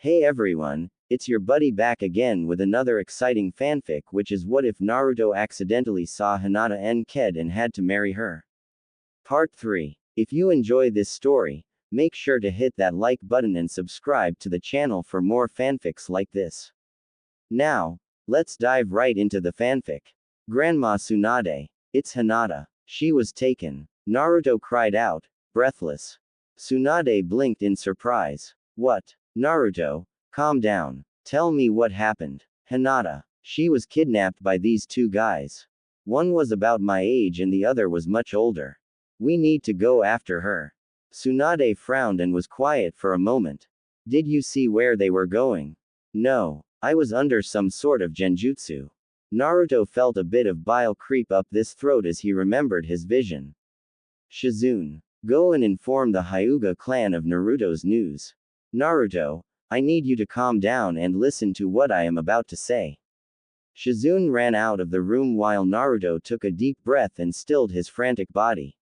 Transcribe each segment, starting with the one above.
Hey everyone, it's your buddy back again with another exciting fanfic, which is what if Naruto accidentally saw Hinata Nked and had to marry her. Part 3. If you enjoy this story, make sure to hit that like button and subscribe to the channel for more fanfics like this. Now, let's dive right into the fanfic. Grandma Tsunade. It's Hinata. She was taken. Naruto cried out, breathless. Tsunade blinked in surprise. What? Naruto, calm down. Tell me what happened. Hinata. She was kidnapped by these two guys. One was about my age and the other was much older. We need to go after her. Tsunade frowned and was quiet for a moment. Did you see where they were going? No, I was under some sort of genjutsu. Naruto felt a bit of bile creep up his throat as he remembered his vision. Shizune. Go and inform the Hyuga clan of Naruto's news. Naruto, I need you to calm down and listen to what I am about to say. Shizune ran out of the room while Naruto took a deep breath and stilled his frantic body.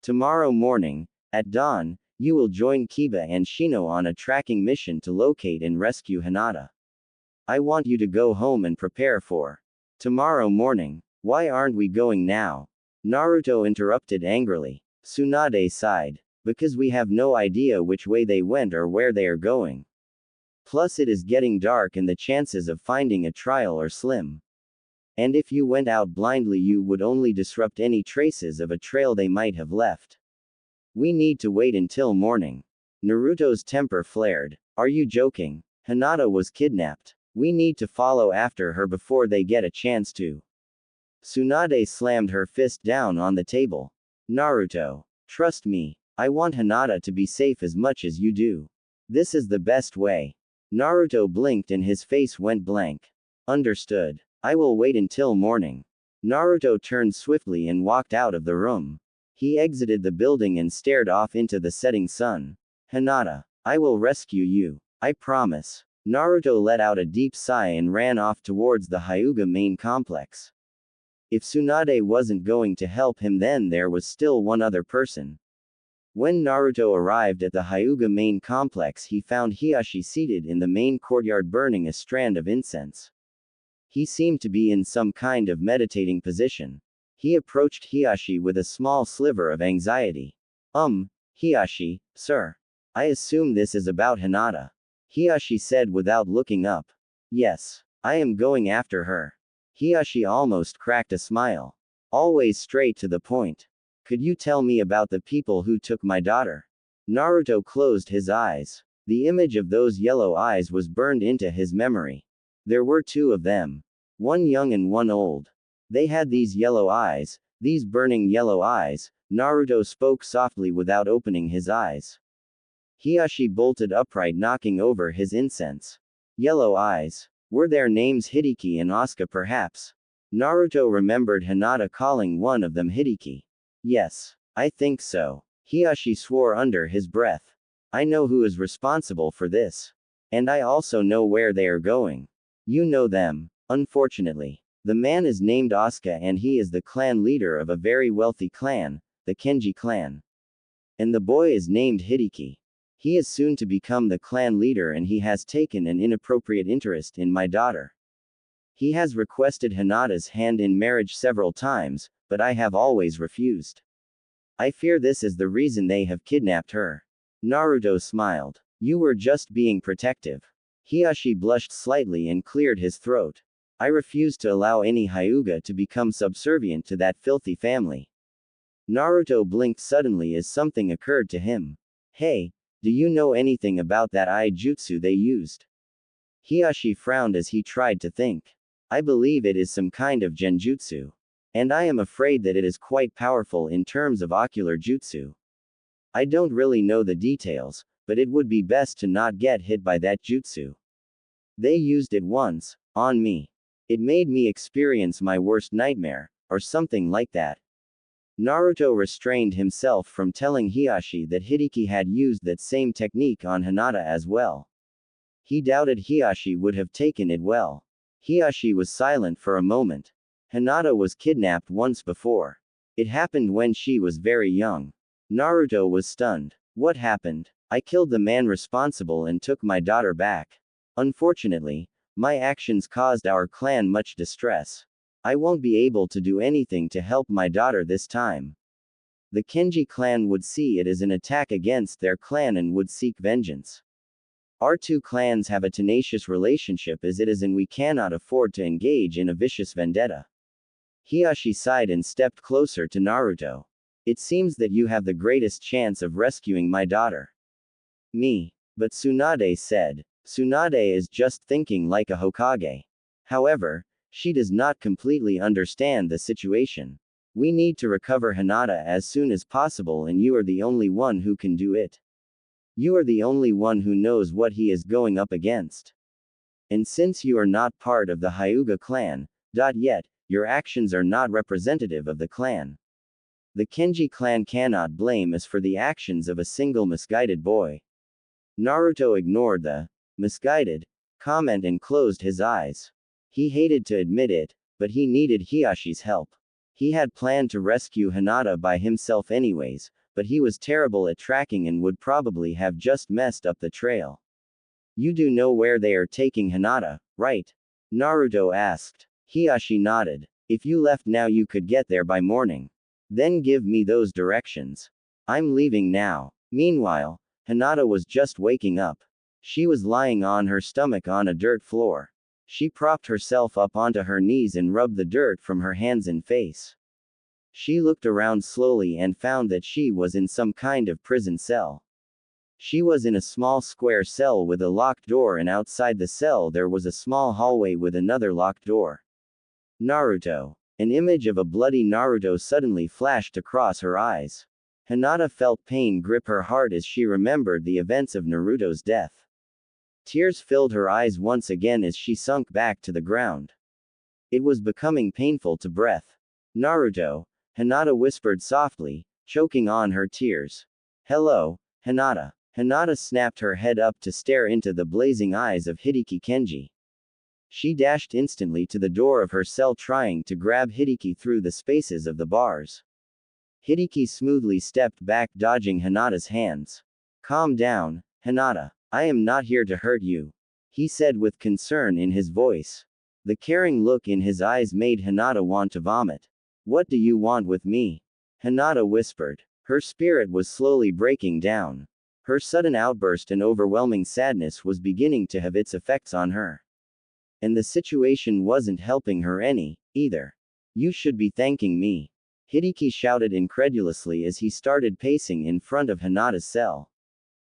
Tomorrow morning, at dawn, you will join Kiba and Shino on a tracking mission to locate and rescue Hinata. I want you to go home and prepare for tomorrow morning. Why aren't we going now? Naruto interrupted angrily. Tsunade sighed. Because we have no idea which way they went or where they are going. Plus it is getting dark and the chances of finding a trail are slim. And if you went out blindly you would only disrupt any traces of a trail they might have left. We need to wait until morning. Naruto's temper flared. Are you joking? Hinata was kidnapped. We need to follow after her before they get a chance to. Tsunade slammed her fist down on the table. Naruto. Trust me. I want Hinata to be safe as much as you do. This is the best way. Naruto blinked and his face went blank. Understood. I will wait until morning. Naruto turned swiftly and walked out of the room. He exited the building and stared off into the setting sun. Hinata, I will rescue you. I promise. Naruto let out a deep sigh and ran off towards the Hyuga main complex. If Tsunade wasn't going to help him, then there was still one other person. When Naruto arrived at the Hyuga main complex, he found Hiashi seated in the main courtyard burning a strand of incense. He seemed to be in some kind of meditating position. He approached Hiashi with a small sliver of anxiety. Hiashi, sir. I assume this is about Hinata. Hiashi said without looking up. Yes. I am going after her. Hiashi almost cracked a smile. Always straight to the point. Could you tell me about the people who took my daughter? Naruto closed his eyes. The image of those yellow eyes was burned into his memory. There were two of them. One young and one old. They had these yellow eyes, these burning yellow eyes. Naruto spoke softly without opening his eyes. Hiashi bolted upright, knocking over his incense. Yellow eyes. Were their names Hideki and Asuka perhaps? Naruto remembered Hinata calling one of them Hideki. Yes, I think so. Hiashi swore under his breath. I know who is responsible for this. And I also know where they are going. You know them. Unfortunately. The man is named Asuka and he is the clan leader of a very wealthy clan, the Kenji clan. And the boy is named Hideki. He is soon to become the clan leader and he has taken an inappropriate interest in my daughter. He has requested Hinata's hand in marriage several times, but I have always refused. I fear this is the reason they have kidnapped her. Naruto smiled. You were just being protective. Hiashi blushed slightly and cleared his throat. I refuse to allow any Hyuga to become subservient to that filthy family. Naruto blinked suddenly as something occurred to him. Hey, do you know anything about that eye jutsu they used? Hiashi frowned as he tried to think. I believe it is some kind of genjutsu. And I am afraid that it is quite powerful in terms of ocular jutsu. I don't really know the details, but it would be best to not get hit by that jutsu. They used it once, on me. It made me experience my worst nightmare, or something like that. Naruto restrained himself from telling Hiashi that Hideki had used that same technique on Hinata as well. He doubted Hiashi would have taken it well. Hiashi was silent for a moment. Hinata was kidnapped once before. It happened when she was very young. Naruto was stunned. What happened? I killed the man responsible and took my daughter back. Unfortunately, my actions caused our clan much distress. I won't be able to do anything to help my daughter this time. The Kenji clan would see it as an attack against their clan and would seek vengeance. Our two clans have a tenacious relationship as it is, and we cannot afford to engage in a vicious vendetta. Hiashi sighed and stepped closer to Naruto. It seems that you have the greatest chance of rescuing my daughter. Me. But Tsunade said. Tsunade is just thinking like a Hokage. However, she does not completely understand the situation. We need to recover Hinata as soon as possible, and you are the only one who can do it. You are the only one who knows what he is going up against. And since you are not part of the Hyuga clan, yet, your actions are not representative of the clan. The Kenji clan cannot blame us for the actions of a single misguided boy. Naruto ignored the misguided comment and closed his eyes. He hated to admit it, but he needed Hiyashi's help. He had planned to rescue Hinata by himself anyways, but he was terrible at tracking and would probably have just messed up the trail. You do know where they are taking Hinata, right? Naruto asked. Hiyashi nodded. If you left now, you could get there by morning. Then give me those directions. I'm leaving now. Meanwhile, Hinata was just waking up. She was lying on her stomach on a dirt floor. She propped herself up onto her knees and rubbed the dirt from her hands and face. She looked around slowly and found that she was in some kind of prison cell. She was in a small square cell with a locked door, and outside the cell there was a small hallway with another locked door. Naruto. An image of a bloody Naruto suddenly flashed across her eyes. Hinata felt pain grip her heart as she remembered the events of Naruto's death. Tears filled her eyes once again as she sunk back to the ground. It was becoming painful to breathe. Naruto, Hinata whispered softly, choking on her tears. Hello, Hinata. Hinata snapped her head up to stare into the blazing eyes of Hideki Kenji. She dashed instantly to the door of her cell, trying to grab Hideki through the spaces of the bars. Hideki smoothly stepped back, dodging Hinata's hands. Calm down, Hinata. I am not here to hurt you, he said with concern in his voice. The caring look in his eyes made Hinata want to vomit. What do you want with me? Hinata whispered. Her spirit was slowly breaking down. Her sudden outburst and overwhelming sadness was beginning to have its effects on her. And the situation wasn't helping her any, either. You should be thanking me. Hideki shouted incredulously as he started pacing in front of Hinata's cell.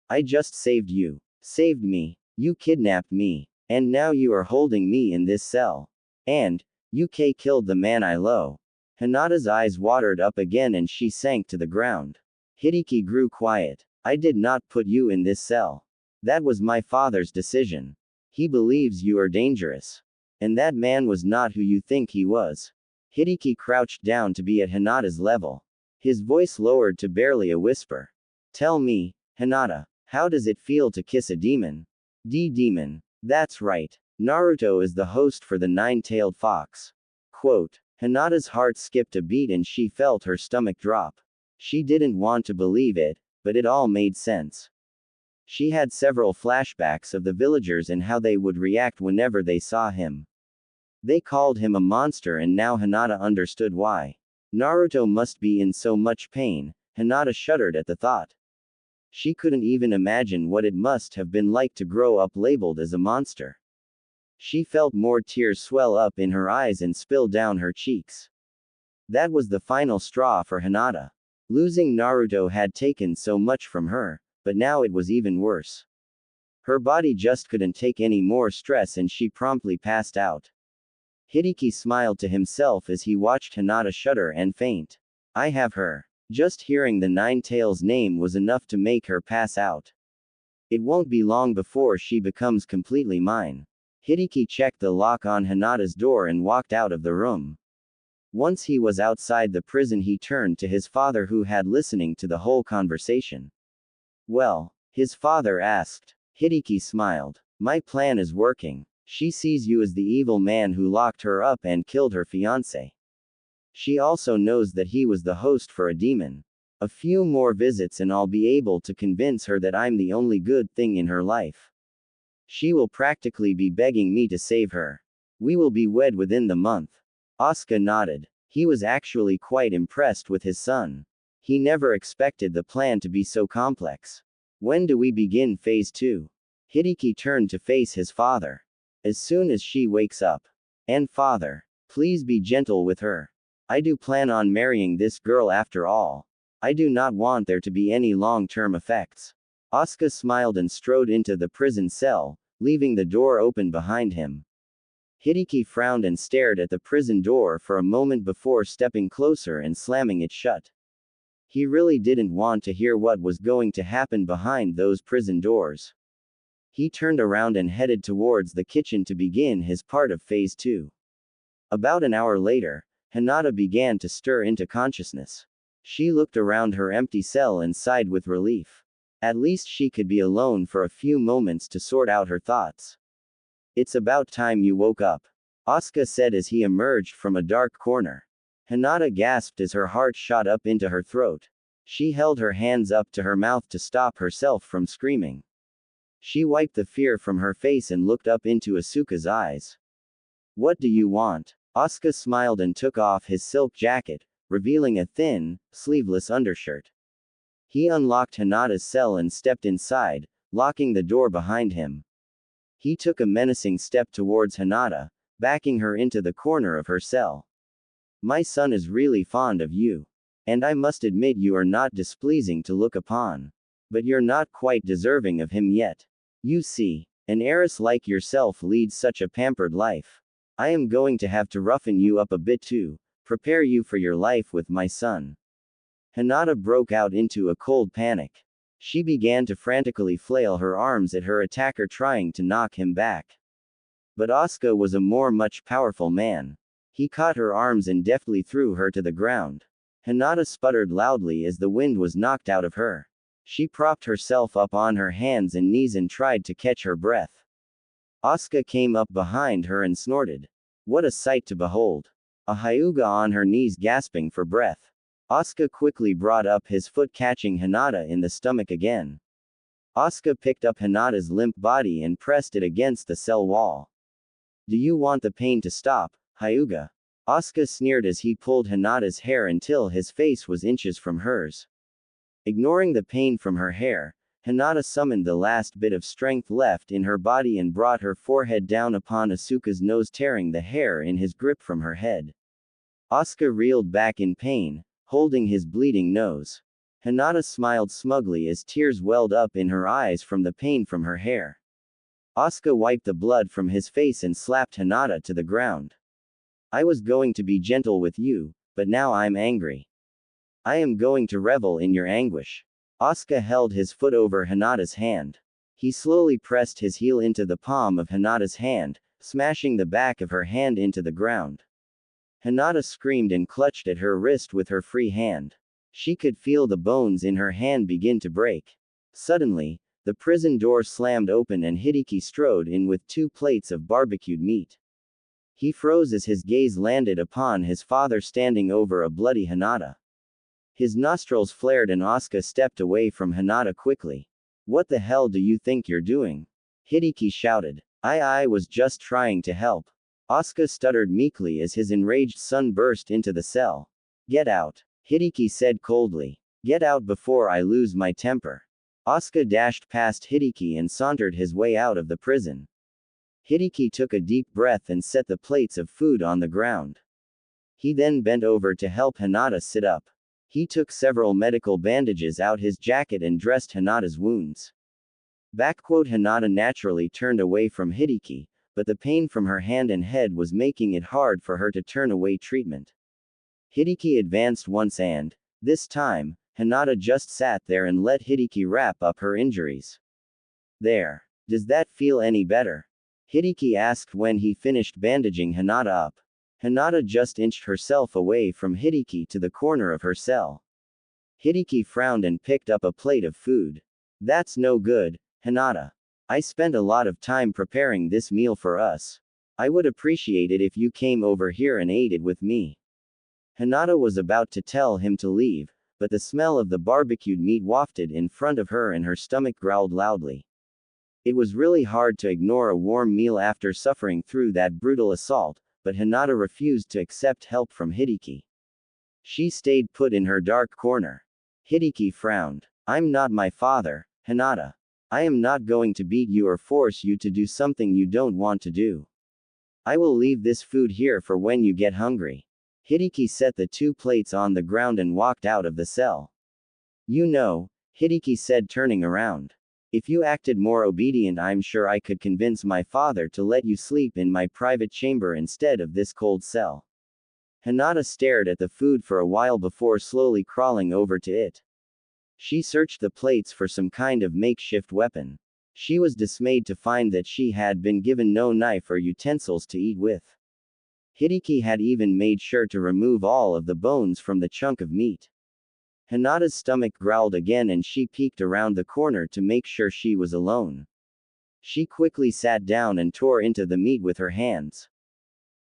I just saved you. Saved me. You kidnapped me. And now you are holding me in this cell. And, you killed the man I love. Hinata's eyes watered up again and she sank to the ground. Hideki grew quiet. I did not put you in this cell. That was my father's decision. He believes you are dangerous. And that man was not who you think he was. Hideki crouched down to be at Hinata's level. His voice lowered to barely a whisper. Tell me, Hinata, how does it feel to kiss a demon? Demon. That's right. Naruto is the host for the nine-tailed fox. Quote. Hinata's heart skipped a beat and she felt her stomach drop. She didn't want to believe it, but it all made sense. She had several flashbacks of the villagers and how they would react whenever they saw him. They called him a monster, and now Hinata understood why. Naruto must be in so much pain. Hinata shuddered at the thought. She couldn't even imagine what it must have been like to grow up labeled as a monster. She felt more tears swell up in her eyes and spill down her cheeks. That was the final straw for Hinata. Losing Naruto had taken so much from her, but now it was even worse. Her body just couldn't take any more stress and she promptly passed out. Hideki smiled to himself as he watched Hinata shudder and faint. I have her. Just hearing the Nine-Tails name was enough to make her pass out. It won't be long before she becomes completely mine. Hideki checked the lock on Hinata's door and walked out of the room. Once he was outside the prison, he turned to his father, who had listening to the whole conversation. Well, his father asked. Hideki smiled. My plan is working. She sees you as the evil man who locked her up and killed her fiancé. She also knows that he was the host for a demon. A few more visits and I'll be able to convince her that I'm the only good thing in her life. She will practically be begging me to save her. We will be wed within the month. Asuka nodded. He was actually quite impressed with his son. He never expected the plan to be so complex. When do we begin phase 2? Hideki turned to face his father. As soon as she wakes up. And father, please be gentle with her. I do plan on marrying this girl after all. I do not want there to be any long-term effects. Asuka smiled and strode into the prison cell, leaving the door open behind him. Hideki frowned and stared at the prison door for a moment before stepping closer and slamming it shut. He really didn't want to hear what was going to happen behind those prison doors. He turned around and headed towards the kitchen to begin his part of phase 2. About an hour later, Hinata began to stir into consciousness. She looked around her empty cell and sighed with relief. At least she could be alone for a few moments to sort out her thoughts. It's about time you woke up, Asuka said as he emerged from a dark corner. Hinata gasped as her heart shot up into her throat. She held her hands up to her mouth to stop herself from screaming. She wiped the fear from her face and looked up into Asuka's eyes. What do you want? Asuka smiled and took off his silk jacket, revealing a thin, sleeveless undershirt. He unlocked Hinata's cell and stepped inside, locking the door behind him. He took a menacing step towards Hinata, backing her into the corner of her cell. My son is really fond of you. And I must admit you are not displeasing to look upon. But you're not quite deserving of him yet. You see, an heiress like yourself leads such a pampered life. I am going to have to roughen you up a bit too, prepare you for your life with my son. Hinata broke out into a cold panic. She began to frantically flail her arms at her attacker, trying to knock him back. But Asuka was a much powerful man. He caught her arms and deftly threw her to the ground. Hinata sputtered loudly as the wind was knocked out of her. She propped herself up on her hands and knees and tried to catch her breath. Asuka came up behind her and snorted. What a sight to behold! A Hyuga on her knees gasping for breath. Asuka quickly brought up his foot, catching Hinata in the stomach again. Asuka picked up Hinata's limp body and pressed it against the cell wall. Do you want the pain to stop, Hyuga? Asuka sneered as he pulled Hinata's hair until his face was inches from hers. Ignoring the pain from her hair, Hinata summoned the last bit of strength left in her body and brought her forehead down upon Asuka's nose, tearing the hair in his grip from her head. Asuka reeled back in pain, holding his bleeding nose. Hinata smiled smugly as tears welled up in her eyes from the pain from her hair. Asuka wiped the blood from his face and slapped Hinata to the ground. I was going to be gentle with you, but now I'm angry. I am going to revel in your anguish. Asuka held his foot over Hinata's hand. He slowly pressed his heel into the palm of Hinata's hand, smashing the back of her hand into the ground. Hinata screamed and clutched at her wrist with her free hand. She could feel the bones in her hand begin to break. Suddenly, the prison door slammed open and Hideki strode in with 2 plates of barbecued meat. He froze as his gaze landed upon his father standing over a bloody Hinata. His nostrils flared and Asuka stepped away from Hinata quickly. What the hell do you think you're doing? Hideki shouted. I was just trying to help. Asuka stuttered meekly as his enraged son burst into the cell. Get out, Hideki said coldly. Get out before I lose my temper. Asuka dashed past Hideki and sauntered his way out of the prison. Hideki took a deep breath and set the plates of food on the ground. He then bent over to help Hinata sit up. He took several medical bandages out his jacket and dressed Hinata's wounds. Hinata naturally turned away from Hideki, but the pain from her hand and head was making it hard for her to turn away treatment. Hideki advanced once and, this time, Hinata just sat there and let Hideki wrap up her injuries. There. Does that feel any better? Hideki asked when he finished bandaging Hinata up. Hinata just inched herself away from Hideki to the corner of her cell. Hideki frowned and picked up a plate of food. That's no good, Hinata. I spent a lot of time preparing this meal for us. I would appreciate it if you came over here and ate it with me. Hinata was about to tell him to leave, but the smell of the barbecued meat wafted in front of her and her stomach growled loudly. It was really hard to ignore a warm meal after suffering through that brutal assault, but Hinata refused to accept help from Hideki. She stayed put in her dark corner. Hideki frowned. I'm not my father, Hinata. I am not going to beat you or force you to do something you don't want to do. I will leave this food here for when you get hungry. Hideki set the 2 plates on the ground and walked out of the cell. You know, Hideki said, turning around. If you acted more obedient, I'm sure I could convince my father to let you sleep in my private chamber instead of this cold cell. Hinata stared at the food for a while before slowly crawling over to it. She searched the plates for some kind of makeshift weapon. She was dismayed to find that she had been given no knife or utensils to eat with. Hideki had even made sure to remove all of the bones from the chunk of meat. Hinata's stomach growled again and she peeked around the corner to make sure she was alone. She quickly sat down and tore into the meat with her hands.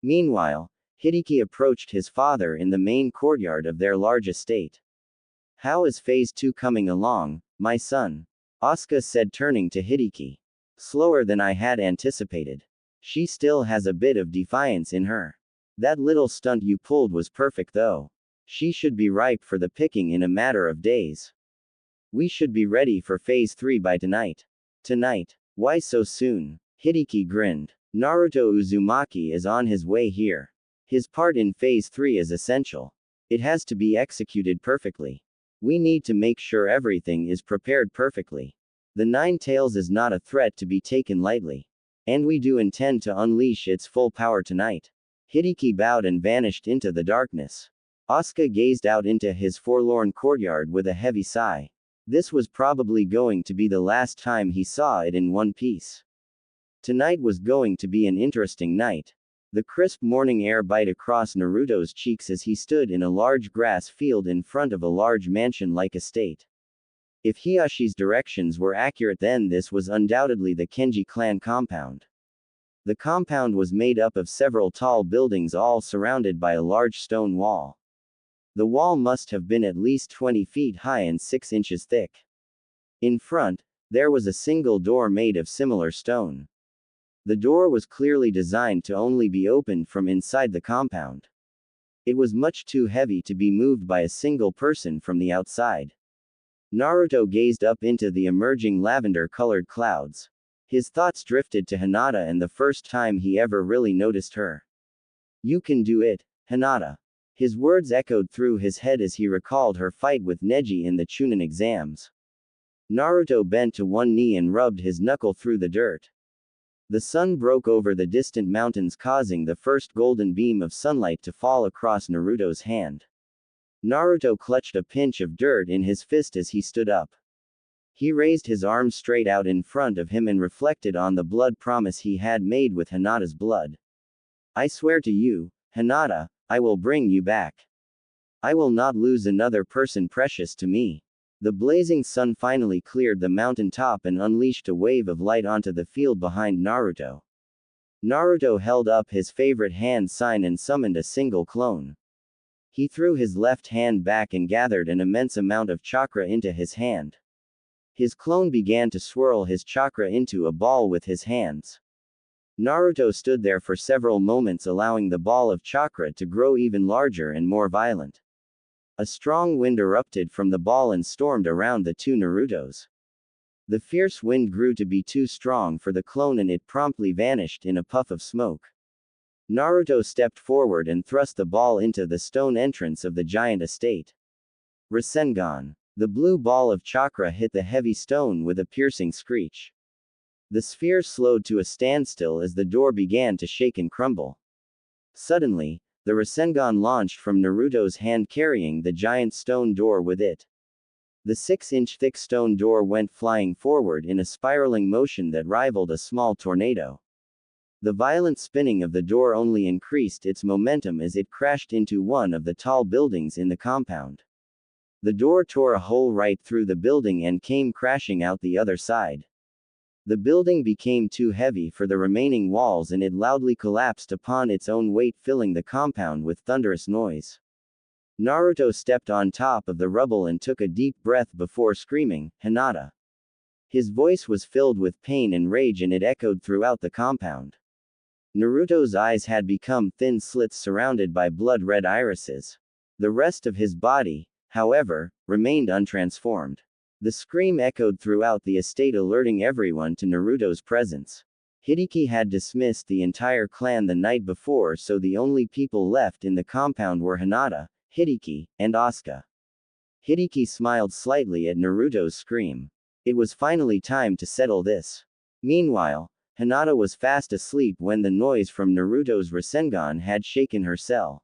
Meanwhile, Hideki approached his father in the main courtyard of their large estate. How is Phase 2 coming along, my son? Asuka said, turning to Hideki. Slower than I had anticipated. She still has a bit of defiance in her. That little stunt you pulled was perfect though. She should be ripe for the picking in a matter of days. We should be ready for Phase 3 by tonight. Tonight? Why so soon? Hideki grinned. Naruto Uzumaki is on his way here. His part in Phase 3 is essential. It has to be executed perfectly. We need to make sure everything is prepared perfectly. The Nine Tails is not a threat to be taken lightly. And we do intend to unleash its full power tonight. Hideki bowed and vanished into the darkness. Asuka gazed out into his forlorn courtyard with a heavy sigh. This was probably going to be the last time he saw it in one piece. Tonight was going to be an interesting night. The crisp morning air bit across Naruto's cheeks as he stood in a large grass field in front of a large mansion-like estate. If Hiyashi's directions were accurate, then this was undoubtedly the Kenji clan compound. The compound was made up of several tall buildings all surrounded by a large stone wall. The wall must have been at least 20 feet high and 6 inches thick. In front, there was a single door made of similar stone. The door was clearly designed to only be opened from inside the compound. It was much too heavy to be moved by a single person from the outside. Naruto gazed up into the emerging lavender-colored clouds. His thoughts drifted to Hinata and the first time he ever really noticed her. You can do it, Hinata. His words echoed through his head as he recalled her fight with Neji in the Chunin exams. Naruto bent to one knee and rubbed his knuckle through the dirt. The sun broke over the distant mountains, causing the first golden beam of sunlight to fall across Naruto's hand. Naruto clutched a pinch of dirt in his fist as he stood up. He raised his arms straight out in front of him and reflected on the blood promise he had made with Hinata's blood. I swear to you, Hinata, I will bring you back. I will not lose another person precious to me. The blazing sun finally cleared the mountain top and unleashed a wave of light onto the field behind Naruto. Naruto held up his favorite hand sign and summoned a single clone. He threw his left hand back and gathered an immense amount of chakra into his hand. His clone began to swirl his chakra into a ball with his hands. Naruto stood there for several moments, allowing the ball of chakra to grow even larger and more violent. A strong wind erupted from the ball and stormed around the two Narutos. The fierce wind grew to be too strong for the clone and it promptly vanished in a puff of smoke. Naruto stepped forward and thrust the ball into the stone entrance of the giant estate. Rasengan. The blue ball of chakra hit the heavy stone with a piercing screech. The sphere slowed to a standstill as the door began to shake and crumble. Suddenly, the Rasengan launched from Naruto's hand, carrying the giant stone door with it. The 6-inch thick stone door went flying forward in a spiraling motion that rivaled a small tornado. The violent spinning of the door only increased its momentum as it crashed into one of the tall buildings in the compound. The door tore a hole right through the building and came crashing out the other side. The building became too heavy for the remaining walls and it loudly collapsed upon its own weight, filling the compound with thunderous noise. Naruto stepped on top of the rubble and took a deep breath before screaming, "Hinata." His voice was filled with pain and rage and it echoed throughout the compound. Naruto's eyes had become thin slits surrounded by blood-red irises. The rest of his body, however, remained untransformed. The scream echoed throughout the estate, alerting everyone to Naruto's presence. Hideki had dismissed the entire clan the night before, so the only people left in the compound were Hinata, Hideki, and Asuka. Hideki smiled slightly at Naruto's scream. It was finally time to settle this. Meanwhile, Hinata was fast asleep when the noise from Naruto's Rasengan had shaken her cell.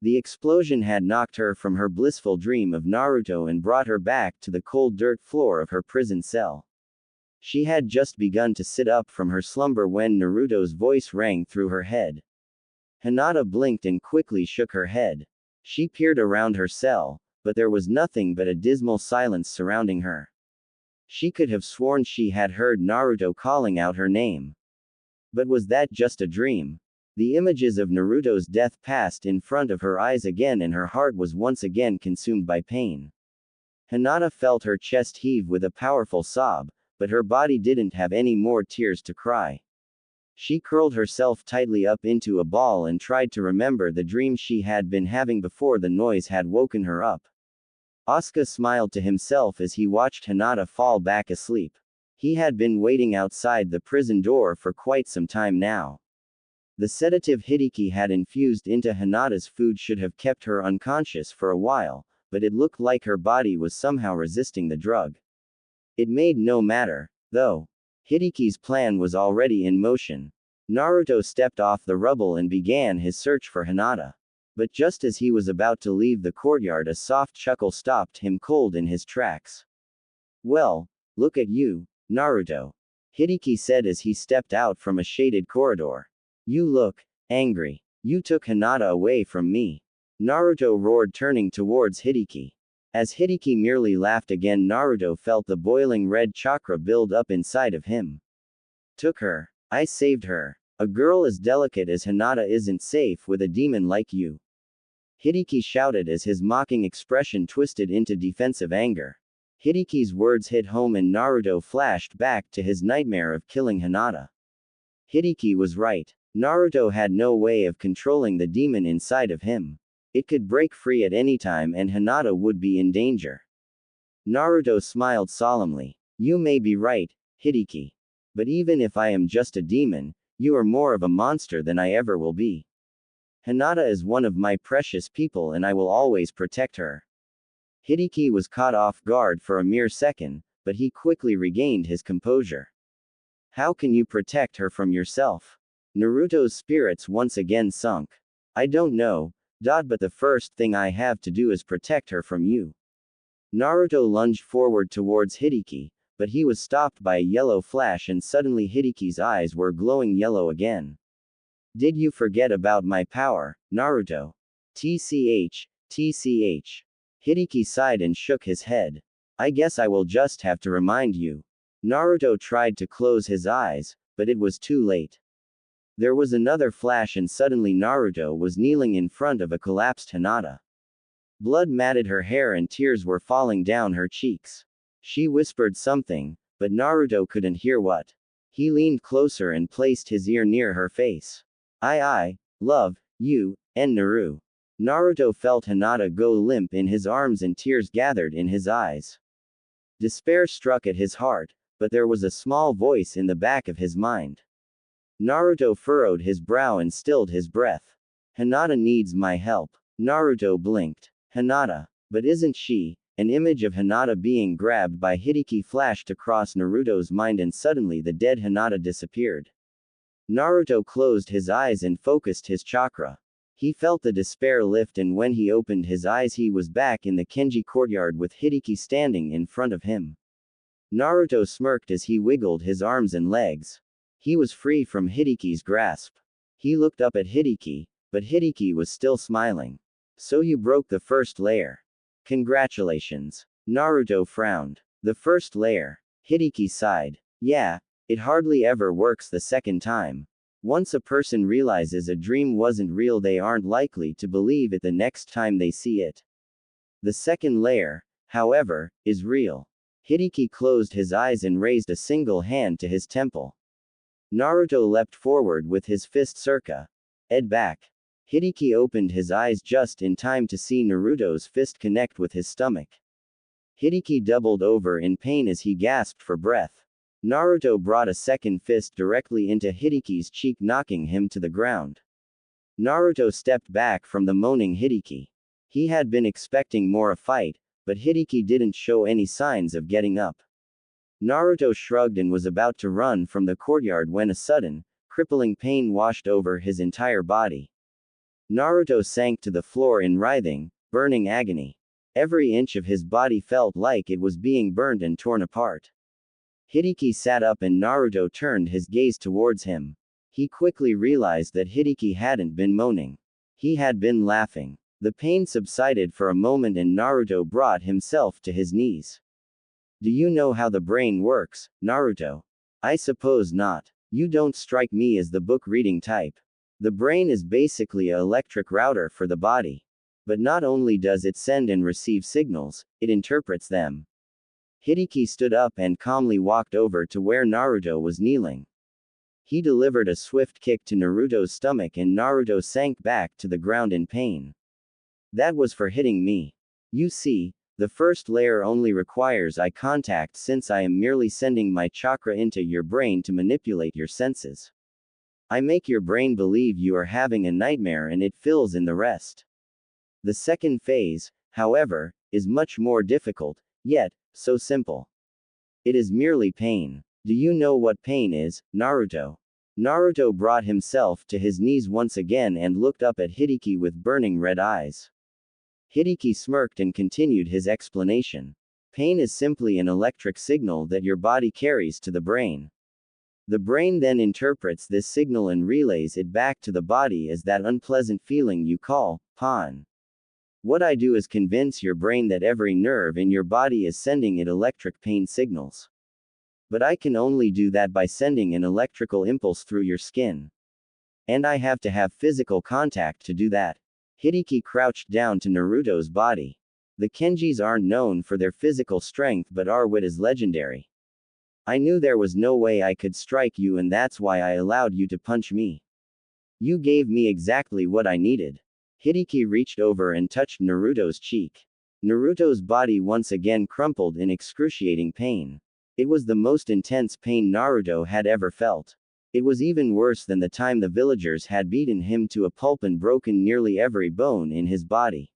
The explosion had knocked her from her blissful dream of Naruto and brought her back to the cold dirt floor of her prison cell. She had just begun to sit up from her slumber when Naruto's voice rang through her head. Hinata blinked and quickly shook her head. She peered around her cell, but there was nothing but a dismal silence surrounding her. She could have sworn she had heard Naruto calling out her name. But was that just a dream? The images of Naruto's death passed in front of her eyes again and her heart was once again consumed by pain. Hinata felt her chest heave with a powerful sob, but her body didn't have any more tears to cry. She curled herself tightly up into a ball and tried to remember the dream she had been having before the noise had woken her up. Asuka smiled to himself as he watched Hinata fall back asleep. He had been waiting outside the prison door for quite some time now. The sedative Hideki had infused into Hinata's food should have kept her unconscious for a while, but it looked like her body was somehow resisting the drug. It made no matter, though. Hideki's plan was already in motion. Naruto stepped off the rubble and began his search for Hinata. But just as he was about to leave the courtyard, a soft chuckle stopped him cold in his tracks. "Well, look at you, Naruto," Hideki said as he stepped out from a shaded corridor. "You look angry. You took Hinata away from me." Naruto roared, turning towards Hideki. As Hideki merely laughed again, Naruto felt the boiling red chakra build up inside of him. "Took her. I saved her. A girl as delicate as Hinata isn't safe with a demon like you," Hideki shouted as his mocking expression twisted into defensive anger. Hideki's words hit home and Naruto flashed back to his nightmare of killing Hinata. Hideki was right. Naruto had no way of controlling the demon inside of him. It could break free at any time and Hinata would be in danger. Naruto smiled solemnly. "You may be right, Hideki. But even if I am just a demon, you are more of a monster than I ever will be. Hinata is one of my precious people and I will always protect her." Hideki was caught off guard for a mere second, but he quickly regained his composure. "How can you protect her from yourself?" Naruto's spirits once again sunk. "I don't know, but the first thing I have to do is protect her from you." Naruto lunged forward towards Hideki, but he was stopped by a yellow flash and suddenly Hideki's eyes were glowing yellow again. "Did you forget about my power, Naruto?" TCH. Hideki sighed and shook his head. "I guess I will just have to remind you." Naruto tried to close his eyes, but it was too late. There was another flash and suddenly Naruto was kneeling in front of a collapsed Hinata. Blood matted her hair and tears were falling down her cheeks. She whispered something, but Naruto couldn't hear what. He leaned closer and placed his ear near her face. I love you, Naru." Naruto felt Hinata go limp in his arms and tears gathered in his eyes. Despair struck at his heart, but there was a small voice in the back of his mind. Naruto furrowed his brow and stilled his breath. "Hinata needs my help." Naruto blinked. "Hinata. But isn't she?" An image of Hinata being grabbed by Hideki flashed across Naruto's mind and suddenly the dead Hinata disappeared. Naruto closed his eyes and focused his chakra. He felt the despair lift and when he opened his eyes he was back in the Kenji courtyard with Hideki standing in front of him. Naruto smirked as he wiggled his arms and legs. He was free from Hideki's grasp. He looked up at Hideki, but Hideki was still smiling. "So you broke the first layer. Congratulations." Naruto frowned. "The first layer." Hideki sighed. "Yeah, it hardly ever works the second time." Once a person realizes a dream wasn't real, they aren't likely to believe it the next time they see it. The second layer, however, is real. Hideki closed his eyes and raised a single hand to his temple. Naruto leapt forward with his fist circa ed back. Hideki opened his eyes just in time to see Naruto's fist connect with his stomach. Hideki doubled over in pain as he gasped for breath. Naruto brought a second fist directly into Hideki's cheek, knocking him to the ground. Naruto stepped back from the moaning Hideki. He had been expecting more a fight, but Hideki didn't show any signs of getting up. Naruto shrugged and was about to run from the courtyard when a sudden, crippling pain washed over his entire body. Naruto sank to the floor in writhing, burning agony. Every inch of his body felt like it was being burned and torn apart. Hideki sat up and Naruto turned his gaze towards him. He quickly realized that Hideki hadn't been moaning. He had been laughing. The pain subsided for a moment and Naruto brought himself to his knees. Do you know how the brain works, Naruto? I suppose not. You don't strike me as the book-reading type. The brain is basically an electric router for the body. But not only does it send and receive signals, it interprets them. Hideki stood up and calmly walked over to where Naruto was kneeling. He delivered a swift kick to Naruto's stomach and Naruto sank back to the ground in pain. That was for hitting me. You see, the first layer only requires eye contact since I am merely sending my chakra into your brain to manipulate your senses. I make your brain believe you are having a nightmare and it fills in the rest. The second phase, however, is much more difficult, yet, so simple. It is merely pain. Do you know what pain is, Naruto? Naruto brought himself to his knees once again and looked up at Hideki with burning red eyes. Hideki smirked and continued his explanation. Pain is simply an electric signal that your body carries to the brain. The brain then interprets this signal and relays it back to the body as that unpleasant feeling you call pain. What I do is convince your brain that every nerve in your body is sending it electric pain signals. But I can only do that by sending an electrical impulse through your skin. And I have to have physical contact to do that. Hideki crouched down to Naruto's body. The Kenjis aren't known for their physical strength, but our wit is legendary. I knew there was no way I could strike you, and that's why I allowed you to punch me. You gave me exactly what I needed. Hideki reached over and touched Naruto's cheek. Naruto's body once again crumpled in excruciating pain. It was the most intense pain Naruto had ever felt. It was even worse than the time the villagers had beaten him to a pulp and broken nearly every bone in his body.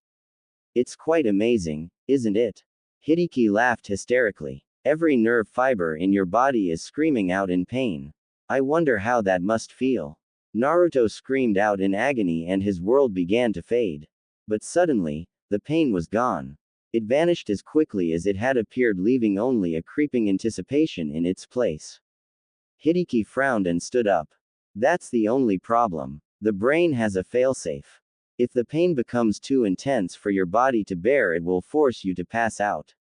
It's quite amazing, isn't it? Hideki laughed hysterically. Every nerve fiber in your body is screaming out in pain. I wonder how that must feel. Naruto screamed out in agony and his world began to fade. But suddenly, the pain was gone. It vanished as quickly as it had appeared, leaving only a creeping anticipation in its place. Hideki frowned and stood up. That's the only problem. The brain has a failsafe. If the pain becomes too intense for your body to bear, it will force you to pass out.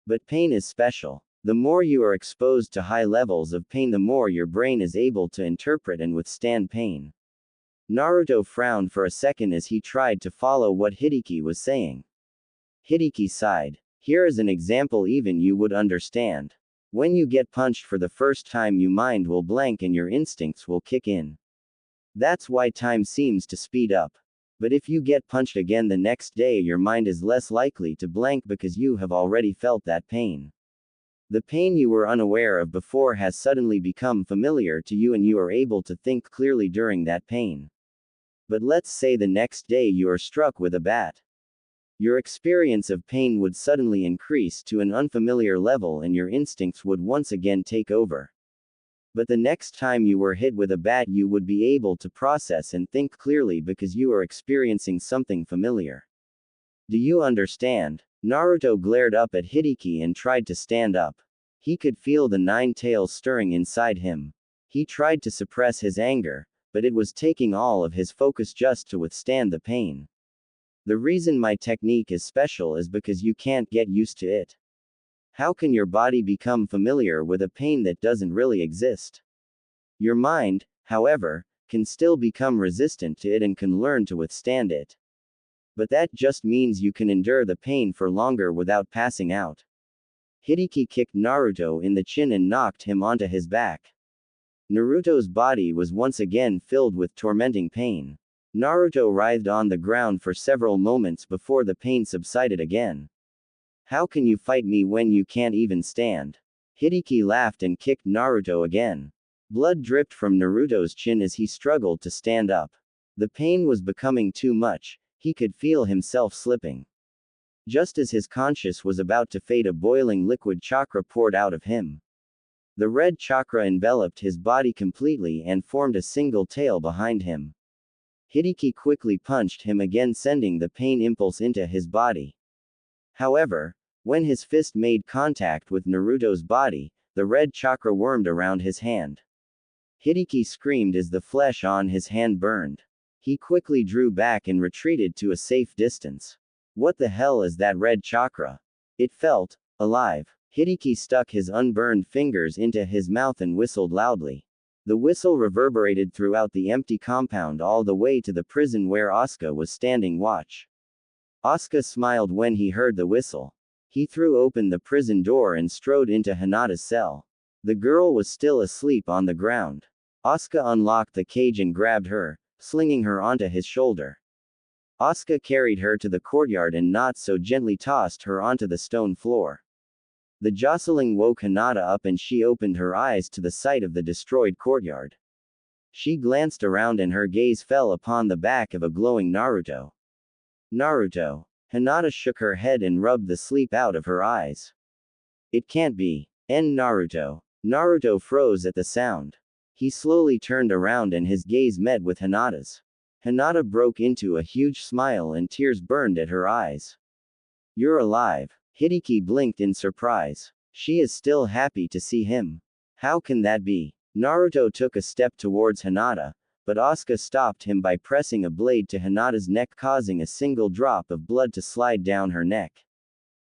But pain is special. The more you are exposed to high levels of pain, the more your brain is able to interpret and withstand pain. Naruto frowned for a second as he tried to follow what Hideki was saying. Hideki sighed. Here is an example even you would understand. When you get punched for the first time, your mind will blank and your instincts will kick in. That's why time seems to speed up. But if you get punched again the next day, your mind is less likely to blank because you have already felt that pain. The pain you were unaware of before has suddenly become familiar to you and you are able to think clearly during that pain. But let's say the next day you are struck with a bat. Your experience of pain would suddenly increase to an unfamiliar level and your instincts would once again take over. But the next time you were hit with a bat, you would be able to process and think clearly because you are experiencing something familiar. Do you understand? Naruto glared up at Hideki and tried to stand up. He could feel the nine tails stirring inside him. He tried to suppress his anger, but it was taking all of his focus just to withstand the pain. The reason my technique is special is because you can't get used to it. How can your body become familiar with a pain that doesn't really exist? Your mind, however, can still become resistant to it and can learn to withstand it. But that just means you can endure the pain for longer without passing out. Hideki kicked Naruto in the chin and knocked him onto his back. Naruto's body was once again filled with tormenting pain. Naruto writhed on the ground for several moments before the pain subsided again. How can you fight me when you can't even stand? Hideki laughed and kicked Naruto again. Blood dripped from Naruto's chin as he struggled to stand up. The pain was becoming too much, he could feel himself slipping. Just as his conscience was about to fade, a boiling liquid chakra poured out of him. The red chakra enveloped his body completely and formed a single tail behind him. Hideki quickly punched him again, sending the pain impulse into his body. However, when his fist made contact with Naruto's body, the red chakra wormed around his hand. Hideki screamed as the flesh on his hand burned. He quickly drew back and retreated to a safe distance. What the hell is that red chakra? It felt alive. Hideki stuck his unburned fingers into his mouth and whistled loudly. The whistle reverberated throughout the empty compound all the way to the prison where Asuka was standing watch. Asuka smiled when he heard the whistle. He threw open the prison door and strode into Hinata's cell. The girl was still asleep on the ground. Asuka unlocked the cage and grabbed her, slinging her onto his shoulder. Asuka carried her to the courtyard and not so gently tossed her onto the stone floor. The jostling woke Hinata up and she opened her eyes to the sight of the destroyed courtyard. She glanced around and her gaze fell upon the back of a glowing Naruto. Naruto. Hinata shook her head and rubbed the sleep out of her eyes. It can't be. Naruto. Naruto froze at the sound. He slowly turned around and his gaze met with Hinata's. Hinata broke into a huge smile and tears burned at her eyes. You're alive. Hideki blinked in surprise. She is still happy to see him. How can that be? Naruto took a step towards Hinata, but Asuka stopped him by pressing a blade to Hinata's neck, causing a single drop of blood to slide down her neck.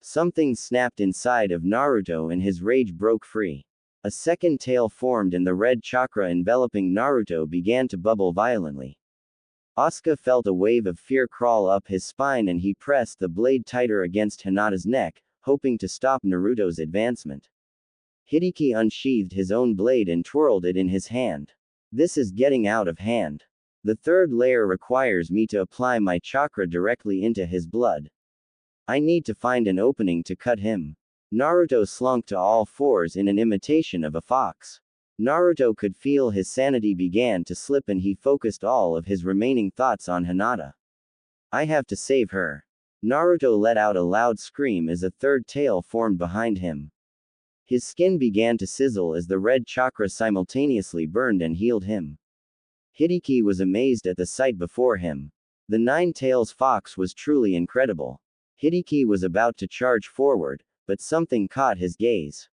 Something snapped inside of Naruto and his rage broke free. A second tail formed and the red chakra enveloping Naruto began to bubble violently. Asuka felt a wave of fear crawl up his spine and he pressed the blade tighter against Hinata's neck, hoping to stop Naruto's advancement. Hideki unsheathed his own blade and twirled it in his hand. This is getting out of hand. The third layer requires me to apply my chakra directly into his blood. I need to find an opening to cut him. Naruto slunk to all fours in an imitation of a fox. Naruto could feel his sanity began to slip and he focused all of his remaining thoughts on Hinata. I have to save her. Naruto let out a loud scream as a third tail formed behind him. His skin began to sizzle as the red chakra simultaneously burned and healed him. Hideki was amazed at the sight before him. The nine-tails fox was truly incredible. Hideki was about to charge forward, but something caught his gaze.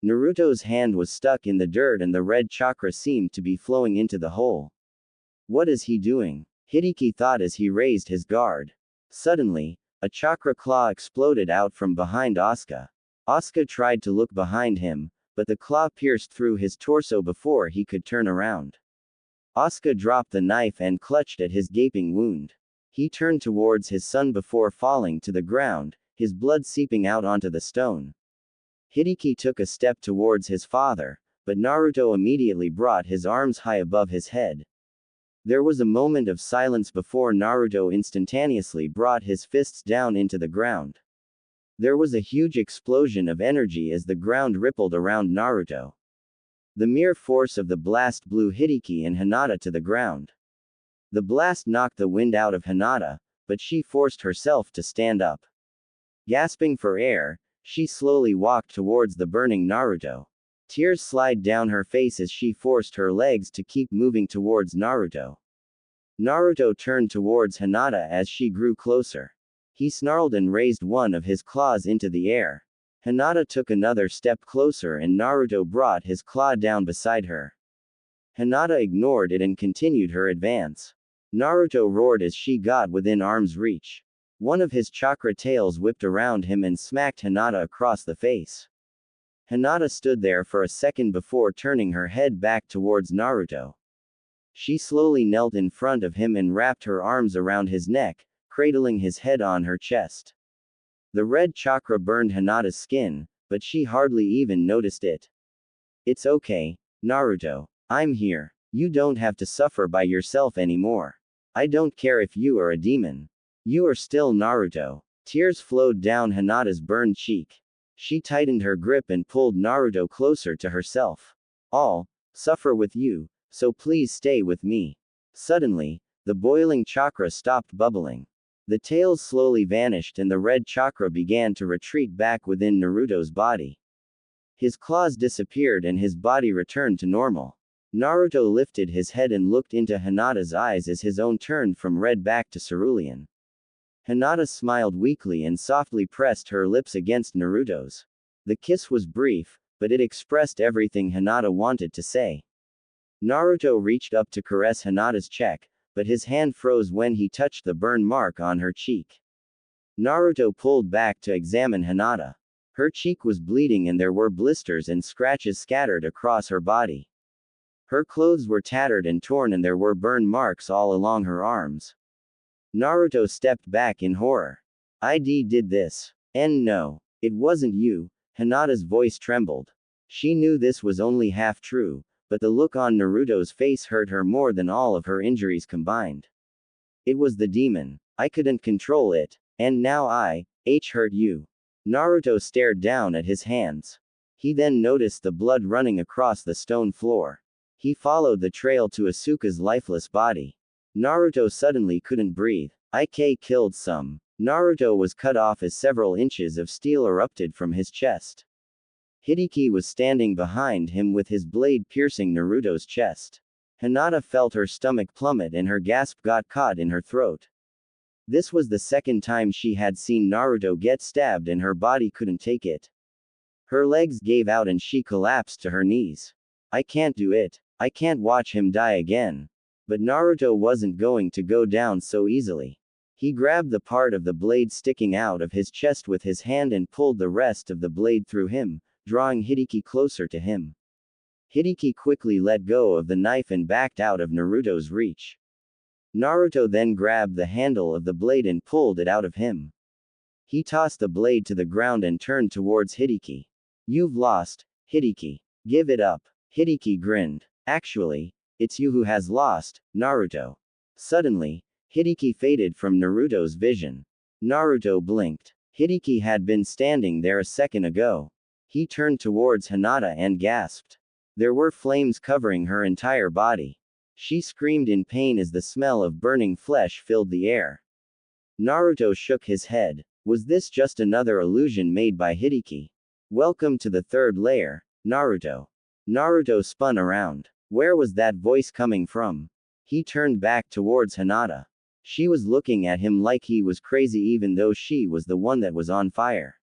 Naruto's hand was stuck in the dirt and the red chakra seemed to be flowing into the hole. What is he doing? Hideki thought as he raised his guard. Suddenly, a chakra claw exploded out from behind Asuka. Asuka tried to look behind him, but the claw pierced through his torso before he could turn around. Asuka dropped the knife and clutched at his gaping wound. He turned towards his son before falling to the ground, his blood seeping out onto the stone. Hideki took a step towards his father, but Naruto immediately brought his arms high above his head. There was a moment of silence before Naruto instantaneously brought his fists down into the ground. There was a huge explosion of energy as the ground rippled around Naruto. The mere force of the blast blew Hideki and Hinata to the ground. The blast knocked the wind out of Hinata, but she forced herself to stand up. Gasping for air, she slowly walked towards the burning Naruto. Tears slid down her face as she forced her legs to keep moving towards Naruto. Naruto turned towards Hinata as she grew closer. He snarled and raised one of his claws into the air. Hinata took another step closer and Naruto brought his claw down beside her. Hinata ignored it and continued her advance. Naruto roared as she got within arm's reach. One of his chakra tails whipped around him and smacked Hinata across the face. Hinata stood there for a second before turning her head back towards Naruto. She slowly knelt in front of him and wrapped her arms around his neck, cradling his head on her chest. The red chakra burned Hinata's skin, but she hardly even noticed it. It's okay, Naruto. I'm here. You don't have to suffer by yourself anymore. I don't care if you are a demon. You are still Naruto. Tears flowed down Hinata's burned cheek. She tightened her grip and pulled Naruto closer to herself. I'll suffer with you, so please stay with me. Suddenly, the boiling chakra stopped bubbling. The tails slowly vanished and the red chakra began to retreat back within Naruto's body. His claws disappeared and his body returned to normal. Naruto lifted his head and looked into Hinata's eyes as his own turned from red back to cerulean. Hinata smiled weakly and softly pressed her lips against Naruto's. The kiss was brief, but it expressed everything Hinata wanted to say. Naruto reached up to caress Hinata's cheek, but his hand froze when he touched the burn mark on her cheek. Naruto pulled back to examine Hinata. Her cheek was bleeding and there were blisters and scratches scattered across her body. Her clothes were tattered and torn and there were burn marks all along her arms. Naruto stepped back in horror. I did this. And no, it wasn't you. Hinata's voice trembled. She knew this was only half true, but the look on Naruto's face hurt her more than all of her injuries combined. It was the demon. I couldn't control it, and now I hurt you. Naruto stared down at his hands. He then noticed the blood running across the stone floor. He followed the trail to Asuka's lifeless body. Naruto suddenly couldn't breathe. Ik killed some. Naruto was cut off as several inches of steel erupted from his chest. Hideki was standing behind him with his blade piercing Naruto's chest. Hinata felt her stomach plummet and her gasp got caught in her throat. This was the second time she had seen Naruto get stabbed and her body couldn't take it. Her legs gave out and she collapsed to her knees. I can't do it. I can't watch him die again. But Naruto wasn't going to go down so easily. He grabbed the part of the blade sticking out of his chest with his hand and pulled the rest of the blade through him, drawing Hideki closer to him. Hideki quickly let go of the knife and backed out of Naruto's reach. Naruto then grabbed the handle of the blade and pulled it out of him. He tossed the blade to the ground and turned towards Hideki. You've lost, Hideki. Give it up. Hideki grinned. Actually, it's you who has lost, Naruto. Suddenly, Hideki faded from Naruto's vision. Naruto blinked. Hideki had been standing there a second ago. He turned towards Hinata and gasped. There were flames covering her entire body. She screamed in pain as the smell of burning flesh filled the air. Naruto shook his head. Was this just another illusion made by Hideki? Welcome to the third layer, Naruto. Naruto spun around. Where was that voice coming from? He turned back towards Hinata. She was looking at him like he was crazy even though she was the one that was on fire.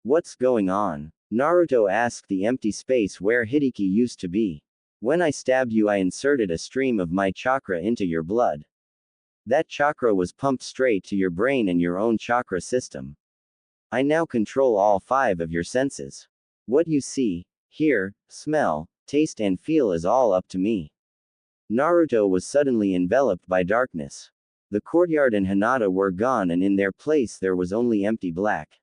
What's going on? Naruto asked the empty space where Hideki used to be. When I stabbed you I inserted a stream of my chakra into your blood. That chakra was pumped straight to your brain and your own chakra system. I now control all 5 of your senses. What you see, hear, smell, taste and feel is all up to me. Naruto was suddenly enveloped by darkness. The courtyard and Hinata were gone and in their place there was only empty black.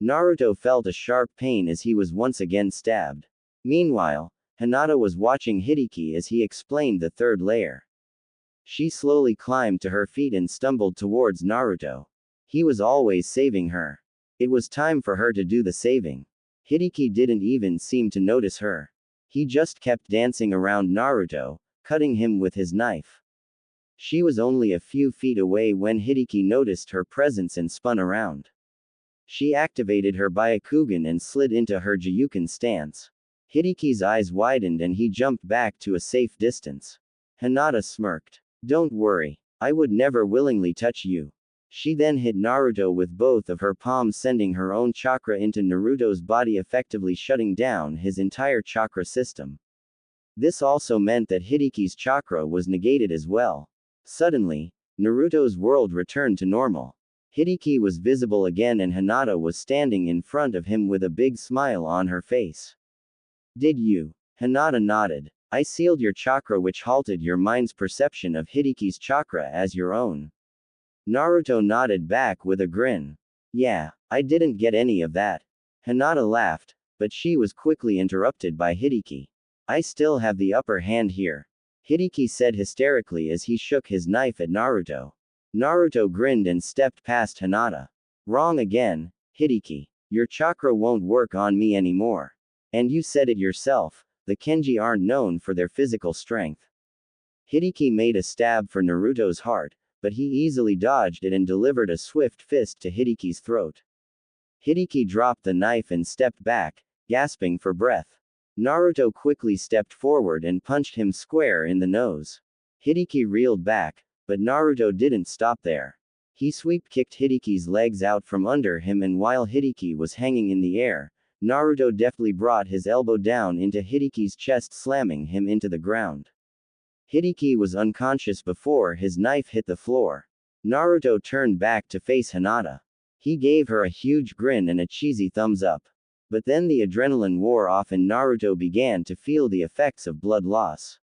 Naruto felt a sharp pain as he was once again stabbed. Meanwhile, Hinata was watching Hideki as he explained the third layer. She slowly climbed to her feet and stumbled towards Naruto. He was always saving her. It was time for her to do the saving. Hideki didn't even seem to notice her. He just kept dancing around Naruto, cutting him with his knife. She was only a few feet away when Hideki noticed her presence and spun around. She activated her Byakugan and slid into her Jiyuken stance. Hideki's eyes widened and he jumped back to a safe distance. Hinata smirked. Don't worry. I would never willingly touch you. She then hit Naruto with both of her palms, sending her own chakra into Naruto's body, effectively shutting down his entire chakra system. This also meant that Hideki's chakra was negated as well. Suddenly, Naruto's world returned to normal. Hideki was visible again and Hinata was standing in front of him with a big smile on her face. Did you? Hinata nodded. I sealed your chakra, which halted your mind's perception of Hideki's chakra as your own. Naruto nodded back with a grin. Yeah, I didn't get any of that. Hinata laughed, but she was quickly interrupted by Hideki. I still have the upper hand here, Hideki said hysterically as he shook his knife at Naruto. Naruto grinned and stepped past Hinata. Wrong again, Hideki. Your chakra won't work on me anymore. And you said it yourself, the Kenji aren't known for their physical strength. Hideki made a stab for Naruto's heart, but he easily dodged it and delivered a swift fist to Hideki's throat. Hideki dropped the knife and stepped back, gasping for breath. Naruto quickly stepped forward and punched him square in the nose. Hideki reeled back, but Naruto didn't stop there. He sweep-kicked Hideki's legs out from under him, and while Hideki was hanging in the air, Naruto deftly brought his elbow down into Hideki's chest, slamming him into the ground. Hideki was unconscious before his knife hit the floor. Naruto turned back to face Hinata. He gave her a huge grin and a cheesy thumbs up. But then the adrenaline wore off and Naruto began to feel the effects of blood loss.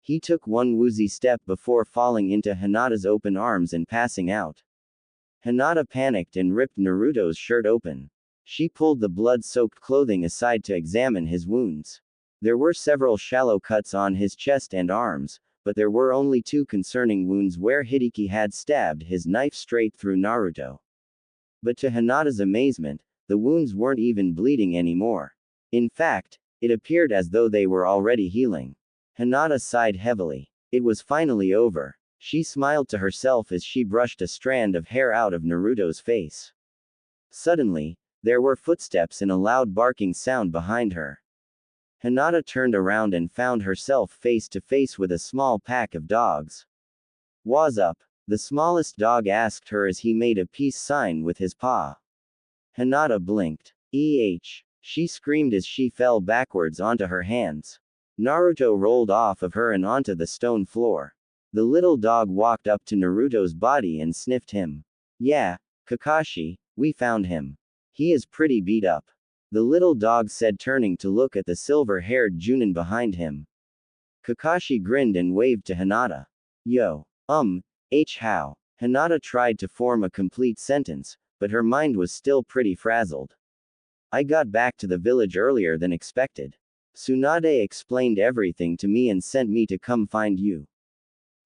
He took one woozy step before falling into Hinata's open arms and passing out. Hinata panicked and ripped Naruto's shirt open. She pulled the blood-soaked clothing aside to examine his wounds. There were several shallow cuts on his chest and arms, but there were only two concerning wounds where Hideki had stabbed his knife straight through Naruto. But to Hinata's amazement, the wounds weren't even bleeding anymore. In fact, it appeared as though they were already healing. Hinata sighed heavily. It was finally over. She smiled to herself as she brushed a strand of hair out of Naruto's face. Suddenly, there were footsteps and a loud barking sound behind her. Hinata turned around and found herself face to face with a small pack of dogs. "What's up?" the smallest dog asked her as he made a peace sign with his paw. Hinata blinked. She screamed as she fell backwards onto her hands. Naruto rolled off of her and onto the stone floor. The little dog walked up to Naruto's body and sniffed him. "Yeah, Kakashi, we found him. He is pretty beat up," the little dog said, turning to look at the silver-haired Junin behind him. Kakashi grinned and waved to Hinata. Yo. How? Hinata tried to form a complete sentence, but her mind was still pretty frazzled. "I got back to the village earlier than expected. Tsunade explained everything to me and sent me to come find you.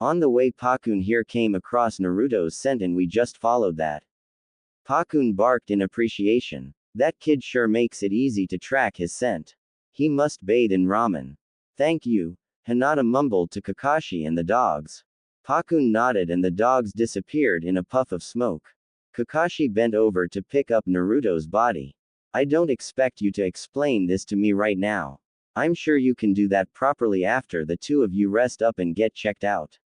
On the way, Pakun here came across Naruto's scent and we just followed that." Pakun barked in appreciation. "That kid sure makes it easy to track his scent. He must bathe in ramen." "Thank you," Hinata mumbled to Kakashi and the dogs. Pakun nodded and the dogs disappeared in a puff of smoke. Kakashi bent over to pick up Naruto's body. "I don't expect you to explain this to me right now. I'm sure you can do that properly after the two of you rest up and get checked out.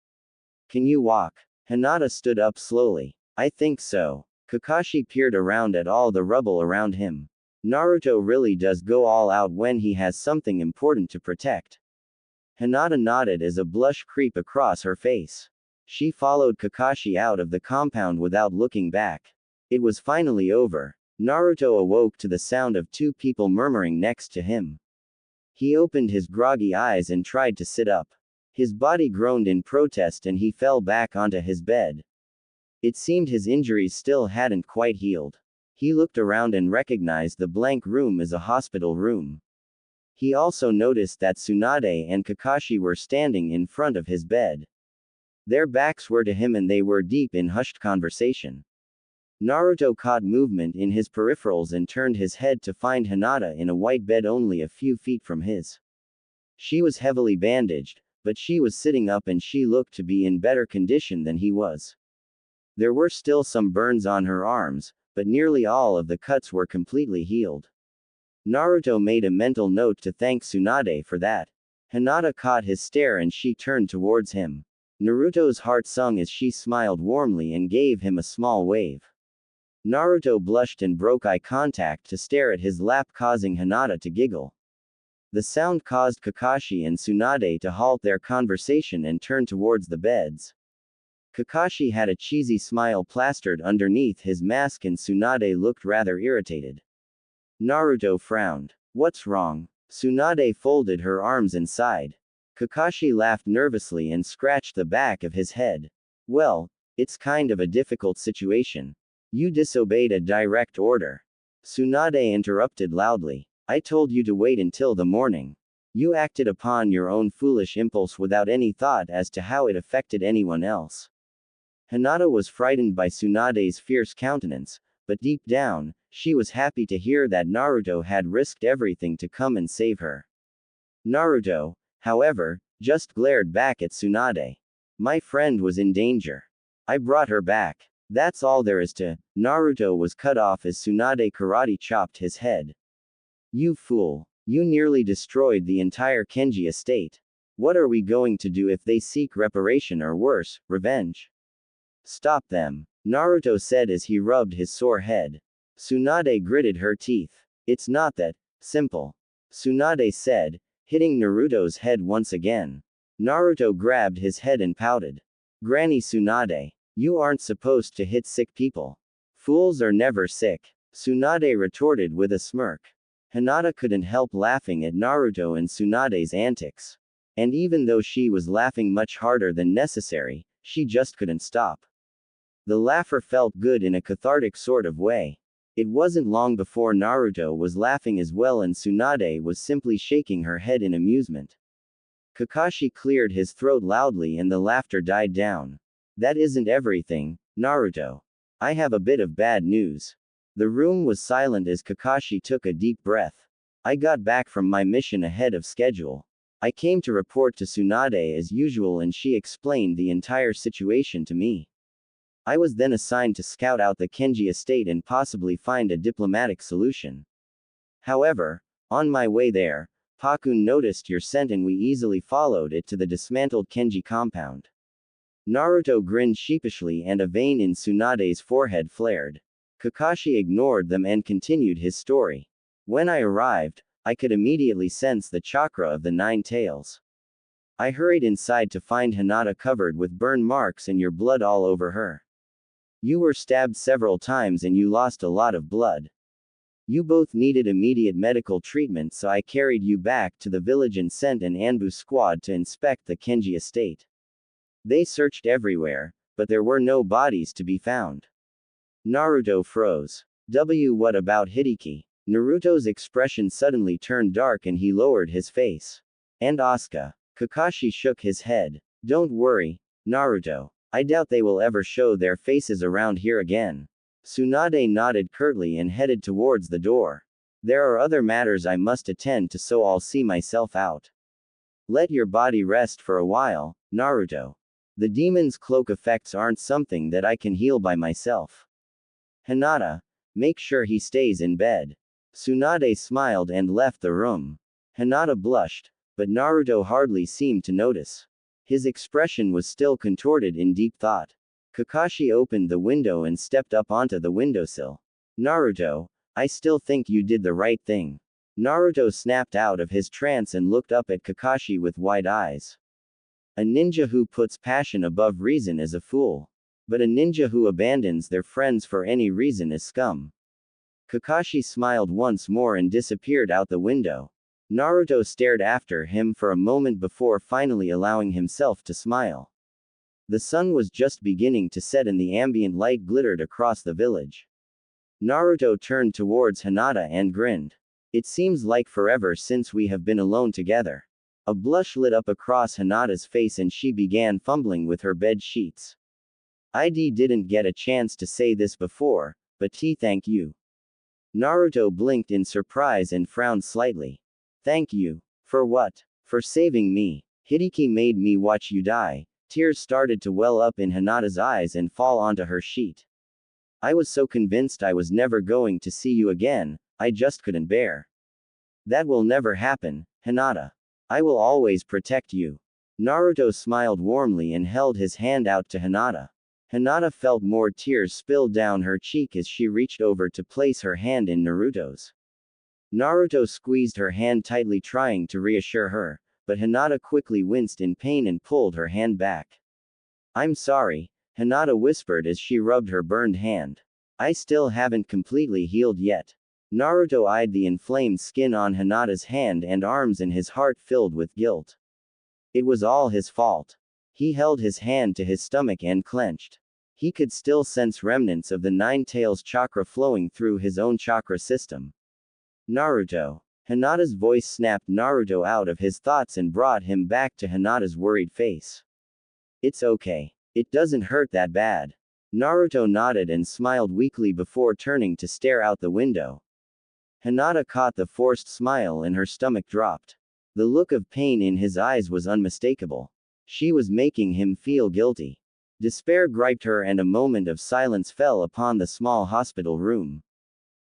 Can you walk?" Hinata stood up slowly. "I think so." Kakashi peered around at all the rubble around him. Naruto really does go all out when he has something important to protect. Hinata nodded as a blush crept across her face. She followed Kakashi out of the compound without looking back. It was finally over. Naruto awoke to the sound of two people murmuring next to him. He opened his groggy eyes and tried to sit up. His body groaned in protest and he fell back onto his bed. It seemed his injuries still hadn't quite healed. He looked around and recognized the blank room as a hospital room. He also noticed that Tsunade and Kakashi were standing in front of his bed. Their backs were to him and they were deep in hushed conversation. Naruto caught movement in his peripherals and turned his head to find Hinata in a white bed only a few feet from his. She was heavily bandaged, but she was sitting up and she looked to be in better condition than he was. There were still some burns on her arms, but nearly all of the cuts were completely healed. Naruto made a mental note to thank Tsunade for that. Hinata caught his stare and she turned towards him. Naruto's heart sung as she smiled warmly and gave him a small wave. Naruto blushed and broke eye contact to stare at his lap, causing Hinata to giggle. The sound caused Kakashi and Tsunade to halt their conversation and turn towards the beds. Kakashi had a cheesy smile plastered underneath his mask and Tsunade looked rather irritated. Naruto frowned. "What's wrong?" Tsunade folded her arms and sighed. Kakashi laughed nervously and scratched the back of his head. Well, it's kind of a difficult situation. You disobeyed a direct order. Tsunade interrupted loudly. I told you to wait until the morning. You acted upon your own foolish impulse without any thought as to how it affected anyone else. Hinata was frightened by Tsunade's fierce countenance, but deep down, she was happy to hear that Naruto had risked everything to come and save her. Naruto, however, just glared back at Tsunade. My friend was in danger. I brought her back. That's all there is to. Naruto was cut off as Tsunade karate chopped his head. You fool. You nearly destroyed the entire Kenji estate. What are we going to do if they seek reparation or worse, revenge? Stop them, Naruto said as he rubbed his sore head. Tsunade gritted her teeth. It's not that simple. Tsunade said, hitting Naruto's head once again. Naruto grabbed his head and pouted. Granny Tsunade, you aren't supposed to hit sick people. Fools are never sick, Tsunade retorted with a smirk. Hinata couldn't help laughing at Naruto and Tsunade's antics. And even though she was laughing much harder than necessary, she just couldn't stop. The laugher felt good in a cathartic sort of way. It wasn't long before Naruto was laughing as well and Tsunade was simply shaking her head in amusement. Kakashi cleared his throat loudly and the laughter died down. That isn't everything, Naruto. I have a bit of bad news. The room was silent as Kakashi took a deep breath. I got back from my mission ahead of schedule. I came to report to Tsunade as usual and she explained the entire situation to me. I was then assigned to scout out the Kenji estate and possibly find a diplomatic solution. However, on my way there, Pakun noticed your scent and we easily followed it to the dismantled Kenji compound. Naruto grinned sheepishly and a vein in Tsunade's forehead flared. Kakashi ignored them and continued his story. When I arrived, I could immediately sense the chakra of the nine tails. I hurried inside to find Hinata covered with burn marks and your blood all over her. You were stabbed several times and you lost a lot of blood. You both needed immediate medical treatment, so I carried you back to the village and sent an ambush squad to inspect the Kenji estate. They searched everywhere, but there were no bodies to be found. Naruto froze. What about Hideki? Naruto's expression suddenly turned dark and he lowered his face. And Asuka? Kakashi shook his head. Don't worry, Naruto. I doubt they will ever show their faces around here again. Tsunade nodded curtly and headed towards the door. There are other matters I must attend to, so I'll see myself out. Let your body rest for a while, Naruto. The demon's cloak effects aren't something that I can heal by myself. Hinata, make sure he stays in bed. Tsunade smiled and left the room. Hinata blushed, but Naruto hardly seemed to notice. His expression was still contorted in deep thought. Kakashi opened the window and stepped up onto the windowsill. Naruto, I still think you did the right thing. Naruto snapped out of his trance and looked up at Kakashi with wide eyes. A ninja who puts passion above reason is a fool. But a ninja who abandons their friends for any reason is scum. Kakashi smiled once more and disappeared out the window. Naruto stared after him for a moment before finally allowing himself to smile. The sun was just beginning to set and the ambient light glittered across the village. Naruto turned towards Hinata and grinned. It seems like forever since we have been alone together. A blush lit up across Hinata's face and she began fumbling with her bed sheets. I didn't get a chance to say this before, but thank you. Naruto blinked in surprise and frowned slightly. Thank you. For what? For saving me. Hideki made me watch you die. Tears started to well up in Hinata's eyes and fall onto her sheet. I was so convinced I was never going to see you again, I just couldn't bear. That will never happen, Hinata. I will always protect you. Naruto smiled warmly and held his hand out to Hinata. Hinata felt more tears spill down her cheek as she reached over to place her hand in Naruto's. Naruto squeezed her hand tightly trying to reassure her, but Hinata quickly winced in pain and pulled her hand back. I'm sorry, Hinata whispered as she rubbed her burned hand. I still haven't completely healed yet. Naruto eyed the inflamed skin on Hinata's hand and arms and his heart filled with guilt. It was all his fault. He held his hand to his stomach and clenched. He could still sense remnants of the Nine Tails chakra flowing through his own chakra system. Naruto. Hinata's voice snapped Naruto out of his thoughts and brought him back to Hinata's worried face. It's okay. It doesn't hurt that bad. Naruto nodded and smiled weakly before turning to stare out the window. Hinata caught the forced smile and her stomach dropped. The look of pain in his eyes was unmistakable. She was making him feel guilty. Despair gripped her and a moment of silence fell upon the small hospital room.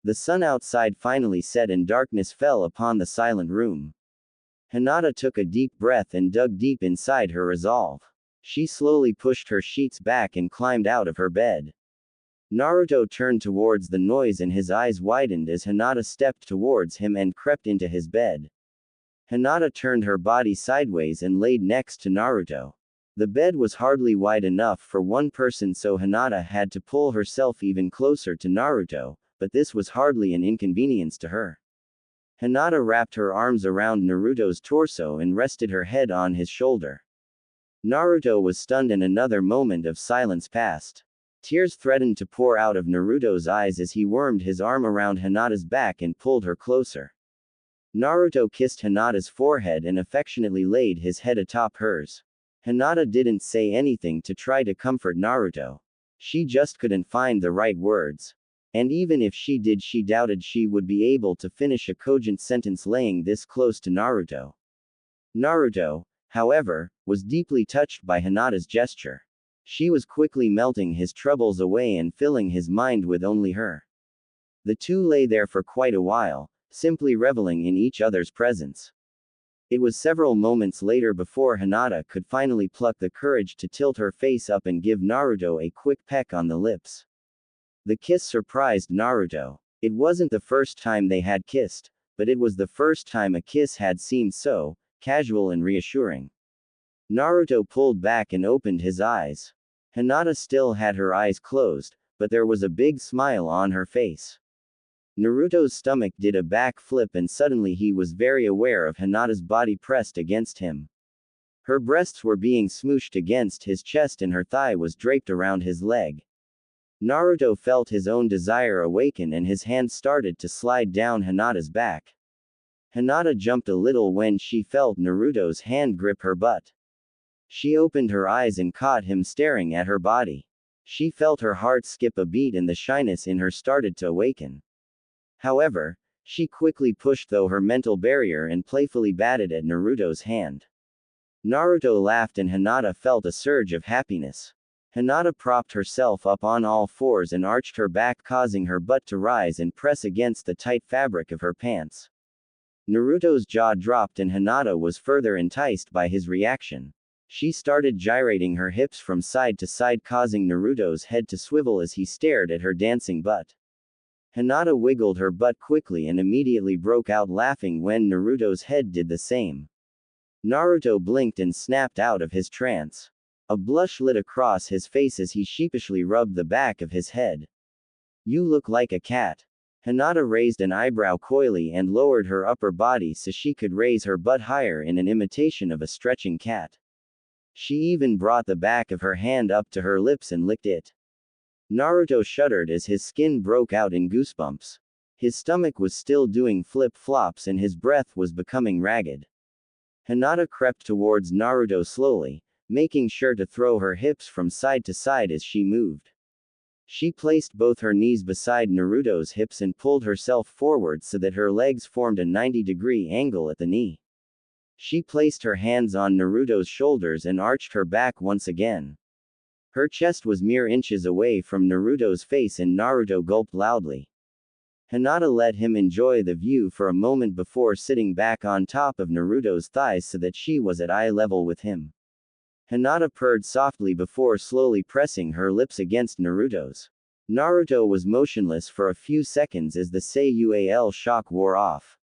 The sun outside finally set and darkness fell upon the silent room. Hinata took a deep breath and dug deep inside her resolve. She slowly pushed her sheets back and climbed out of her bed. Naruto turned towards the noise and his eyes widened as Hinata stepped towards him and crept into his bed. Hinata turned her body sideways and laid next to Naruto. The bed was hardly wide enough for one person, so Hinata had to pull herself even closer to Naruto, but this was hardly an inconvenience to her. Hinata wrapped her arms around Naruto's torso and rested her head on his shoulder. Naruto was stunned and another moment of silence passed. Tears threatened to pour out of Naruto's eyes as he wormed his arm around Hinata's back and pulled her closer. Naruto kissed Hinata's forehead and affectionately laid his head atop hers. Hinata didn't say anything to try to comfort Naruto. She just couldn't find the right words. And even if she did, she doubted she would be able to finish a cogent sentence laying this close to Naruto. Naruto, however, was deeply touched by Hinata's gesture. She was quickly melting his troubles away and filling his mind with only her. The two lay there for quite a while, simply reveling in each other's presence. It was several moments later before Hinata could finally pluck the courage to tilt her face up and give Naruto a quick peck on the lips. The kiss surprised Naruto. It wasn't the first time they had kissed, but it was the first time a kiss had seemed so casual and reassuring. Naruto pulled back and opened his eyes. Hinata still had her eyes closed, but there was a big smile on her face. Naruto's stomach did a back flip and suddenly he was very aware of Hinata's body pressed against him. Her breasts were being smooshed against his chest and her thigh was draped around his leg. Naruto felt his own desire awaken and his hand started to slide down Hinata's back. Hinata jumped a little when she felt Naruto's hand grip her butt. She opened her eyes and caught him staring at her body. She felt her heart skip a beat and the shyness in her started to awaken. However, she quickly pushed through her mental barrier and playfully batted at Naruto's hand. Naruto laughed and Hinata felt a surge of happiness. Hinata propped herself up on all fours and arched her back, causing her butt to rise and press against the tight fabric of her pants. Naruto's jaw dropped and Hinata was further enticed by his reaction. She started gyrating her hips from side to side, causing Naruto's head to swivel as he stared at her dancing butt. Hinata wiggled her butt quickly and immediately broke out laughing when Naruto's head did the same. Naruto blinked and snapped out of his trance. A blush lit across his face as he sheepishly rubbed the back of his head. You look like a cat. Hinata raised an eyebrow coyly and lowered her upper body so she could raise her butt higher in an imitation of a stretching cat. She even brought the back of her hand up to her lips and licked it. Naruto shuddered as his skin broke out in goosebumps. His stomach was still doing flip-flops and his breath was becoming ragged. Hinata crept towards Naruto slowly, making sure to throw her hips from side to side as she moved. She placed both her knees beside Naruto's hips and pulled herself forward so that her legs formed a 90-degree angle at the knee. She placed her hands on Naruto's shoulders and arched her back once again. Her chest was mere inches away from Naruto's face and Naruto gulped loudly. Hinata let him enjoy the view for a moment before sitting back on top of Naruto's thighs so that she was at eye level with him. Hinata purred softly before slowly pressing her lips against Naruto's. Naruto was motionless for a few seconds as the Seul shock wore off.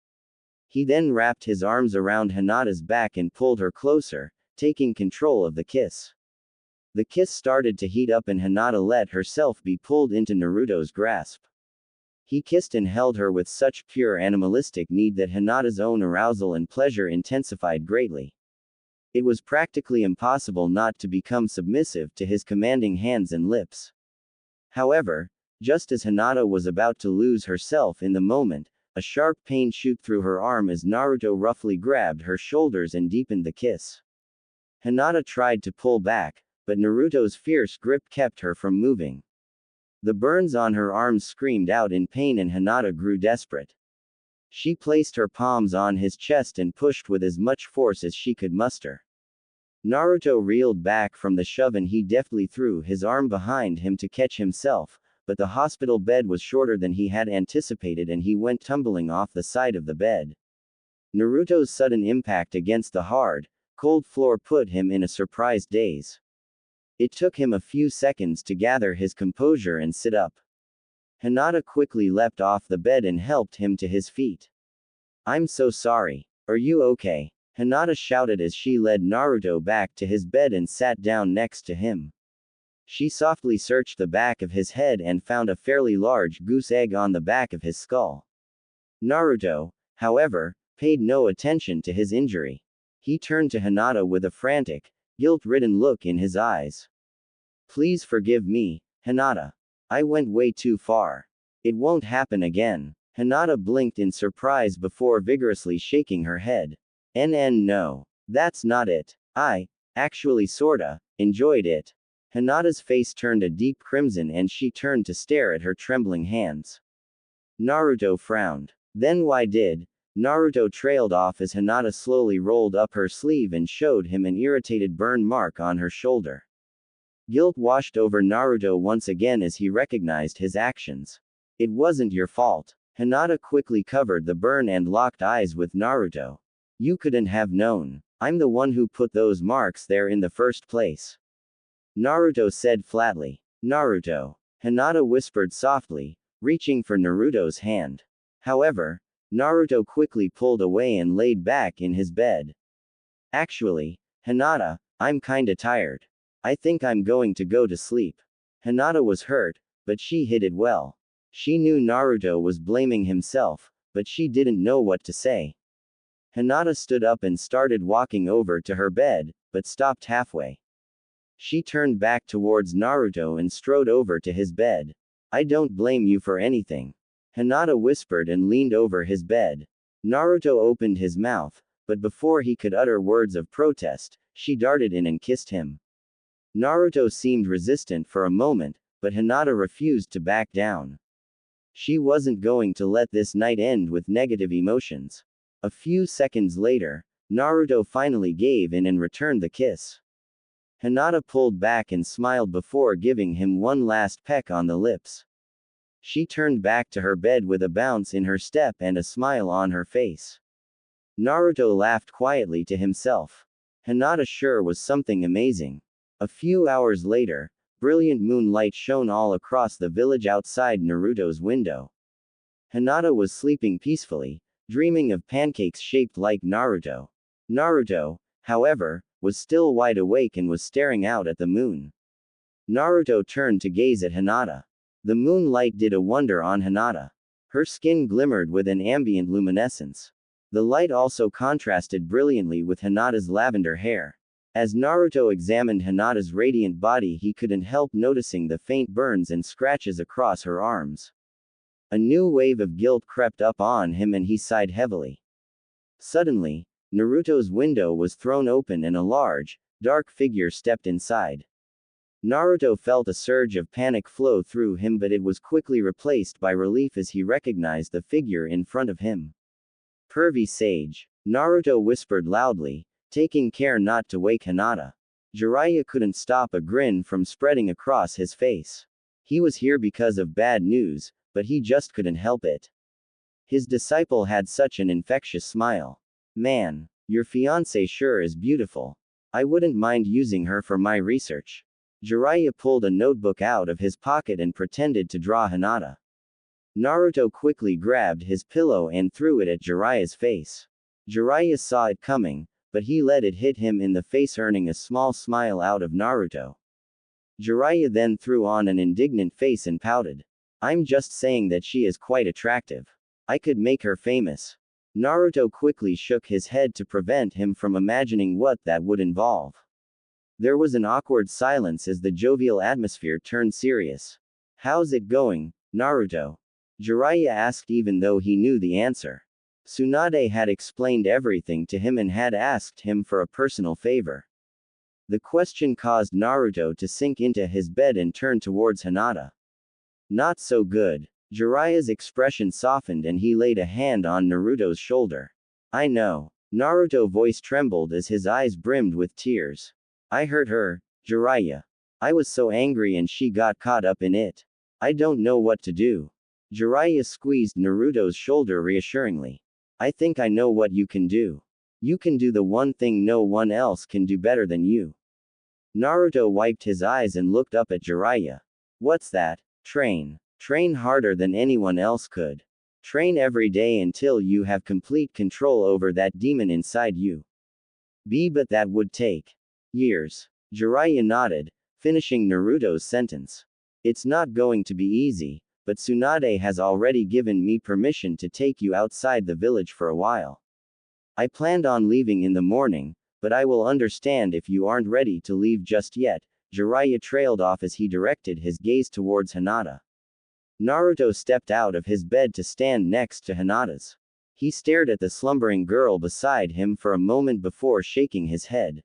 He then wrapped his arms around Hinata's back and pulled her closer, taking control of the kiss. The kiss started to heat up and Hinata let herself be pulled into Naruto's grasp. He kissed and held her with such pure animalistic need that Hinata's own arousal and pleasure intensified greatly. It was practically impossible not to become submissive to his commanding hands and lips. However, just as Hinata was about to lose herself in the moment, a sharp pain shoot through her arm as Naruto roughly grabbed her shoulders and deepened the kiss. Hinata tried to pull back, but Naruto's fierce grip kept her from moving. The burns on her arms screamed out in pain and Hinata grew desperate. She placed her palms on his chest and pushed with as much force as she could muster. Naruto reeled back from the shove and he deftly threw his arm behind him to catch himself, but the hospital bed was shorter than he had anticipated and he went tumbling off the side of the bed. Naruto's sudden impact against the hard, cold floor put him in a surprised daze. It took him a few seconds to gather his composure and sit up. Hinata quickly leapt off the bed and helped him to his feet. "I'm so sorry. Are you okay?" Hinata shouted as she led Naruto back to his bed and sat down next to him. She softly searched the back of his head and found a fairly large goose egg on the back of his skull. Naruto, however, paid no attention to his injury. He turned to Hinata with a frantic, guilt-ridden look in his eyes. "Please forgive me, Hinata. I went way too far. It won't happen again." Hinata blinked in surprise before vigorously shaking her head. No. That's not it. I, actually sorta, enjoyed it." Hinata's face turned a deep crimson and she turned to stare at her trembling hands. Naruto frowned. "Then why did?" Naruto trailed off as Hinata slowly rolled up her sleeve and showed him an irritated burn mark on her shoulder. Guilt washed over Naruto once again as he recognized his actions. "It wasn't your fault." Hinata quickly covered the burn and locked eyes with Naruto. "You couldn't have known. I'm the one who put those marks there in the first place," Naruto said flatly. "Naruto," Hinata whispered softly, reaching for Naruto's hand. However, Naruto quickly pulled away and laid back in his bed. "Actually, Hinata, I'm kinda tired. I think I'm going to go to sleep." Hinata was hurt, but she hid it well. She knew Naruto was blaming himself, but she didn't know what to say. Hinata stood up and started walking over to her bed, but stopped halfway. She turned back towards Naruto and strode over to his bed. "I don't blame you for anything," Hinata whispered and leaned over his bed. Naruto opened his mouth, but before he could utter words of protest, she darted in and kissed him. Naruto seemed resistant for a moment, but Hinata refused to back down. She wasn't going to let this night end with negative emotions. A few seconds later, Naruto finally gave in and returned the kiss. Hinata pulled back and smiled before giving him one last peck on the lips. She turned back to her bed with a bounce in her step and a smile on her face. Naruto laughed quietly to himself. Hinata sure was something amazing. A few hours later, brilliant moonlight shone all across the village outside Naruto's window. Hinata was sleeping peacefully, dreaming of pancakes shaped like Naruto. Naruto, however, was still wide awake and was staring out at the moon. Naruto turned to gaze at Hinata. The moonlight did a wonder on Hinata. Her skin glimmered with an ambient luminescence. The light also contrasted brilliantly with Hinata's lavender hair. As Naruto examined Hinata's radiant body, he couldn't help noticing the faint burns and scratches across her arms. A new wave of guilt crept up on him and he sighed heavily. Suddenly, Naruto's window was thrown open and a large, dark figure stepped inside. Naruto felt a surge of panic flow through him, but it was quickly replaced by relief as he recognized the figure in front of him. "Pervy sage," Naruto whispered loudly, taking care not to wake Hinata. Jiraiya couldn't stop a grin from spreading across his face. He was here because of bad news, but he just couldn't help it. His disciple had such an infectious smile. "Man, your fiancée sure is beautiful. I wouldn't mind using her for my research." Jiraiya pulled a notebook out of his pocket and pretended to draw Hinata. Naruto quickly grabbed his pillow and threw it at Jiraiya's face. Jiraiya saw it coming, but he let it hit him in the face, earning a small smile out of Naruto. Jiraiya then threw on an indignant face and pouted. "I'm just saying that she is quite attractive. I could make her famous." Naruto quickly shook his head to prevent him from imagining what that would involve. There was an awkward silence as the jovial atmosphere turned serious. How's it going, Naruto? Jiraiya asked even though he knew the answer. Tsunade had explained everything to him and had asked him for a personal favor. The question caused Naruto to sink into his bed and turn towards Hinata. Not so good. Jiraiya's expression softened and he laid a hand on Naruto's shoulder. I know. Naruto's voice trembled as his eyes brimmed with tears. I hurt her, Jiraiya. I was so angry and she got caught up in it. I don't know what to do. Jiraiya squeezed Naruto's shoulder reassuringly. I think I know what you can do. You can do the one thing no one else can do better than you. Naruto wiped his eyes and looked up at Jiraiya. What's that? Train. Train harder than anyone else could. Train every day until you have complete control over that demon inside you. But that would take years. Jiraiya nodded, finishing Naruto's sentence. It's not going to be easy, but Tsunade has already given me permission to take you outside the village for a while. I planned on leaving in the morning, but I will understand if you aren't ready to leave just yet. Jiraiya trailed off as he directed his gaze towards Hinata. Naruto stepped out of his bed to stand next to Hinata's. He stared at the slumbering girl beside him for a moment before shaking his head.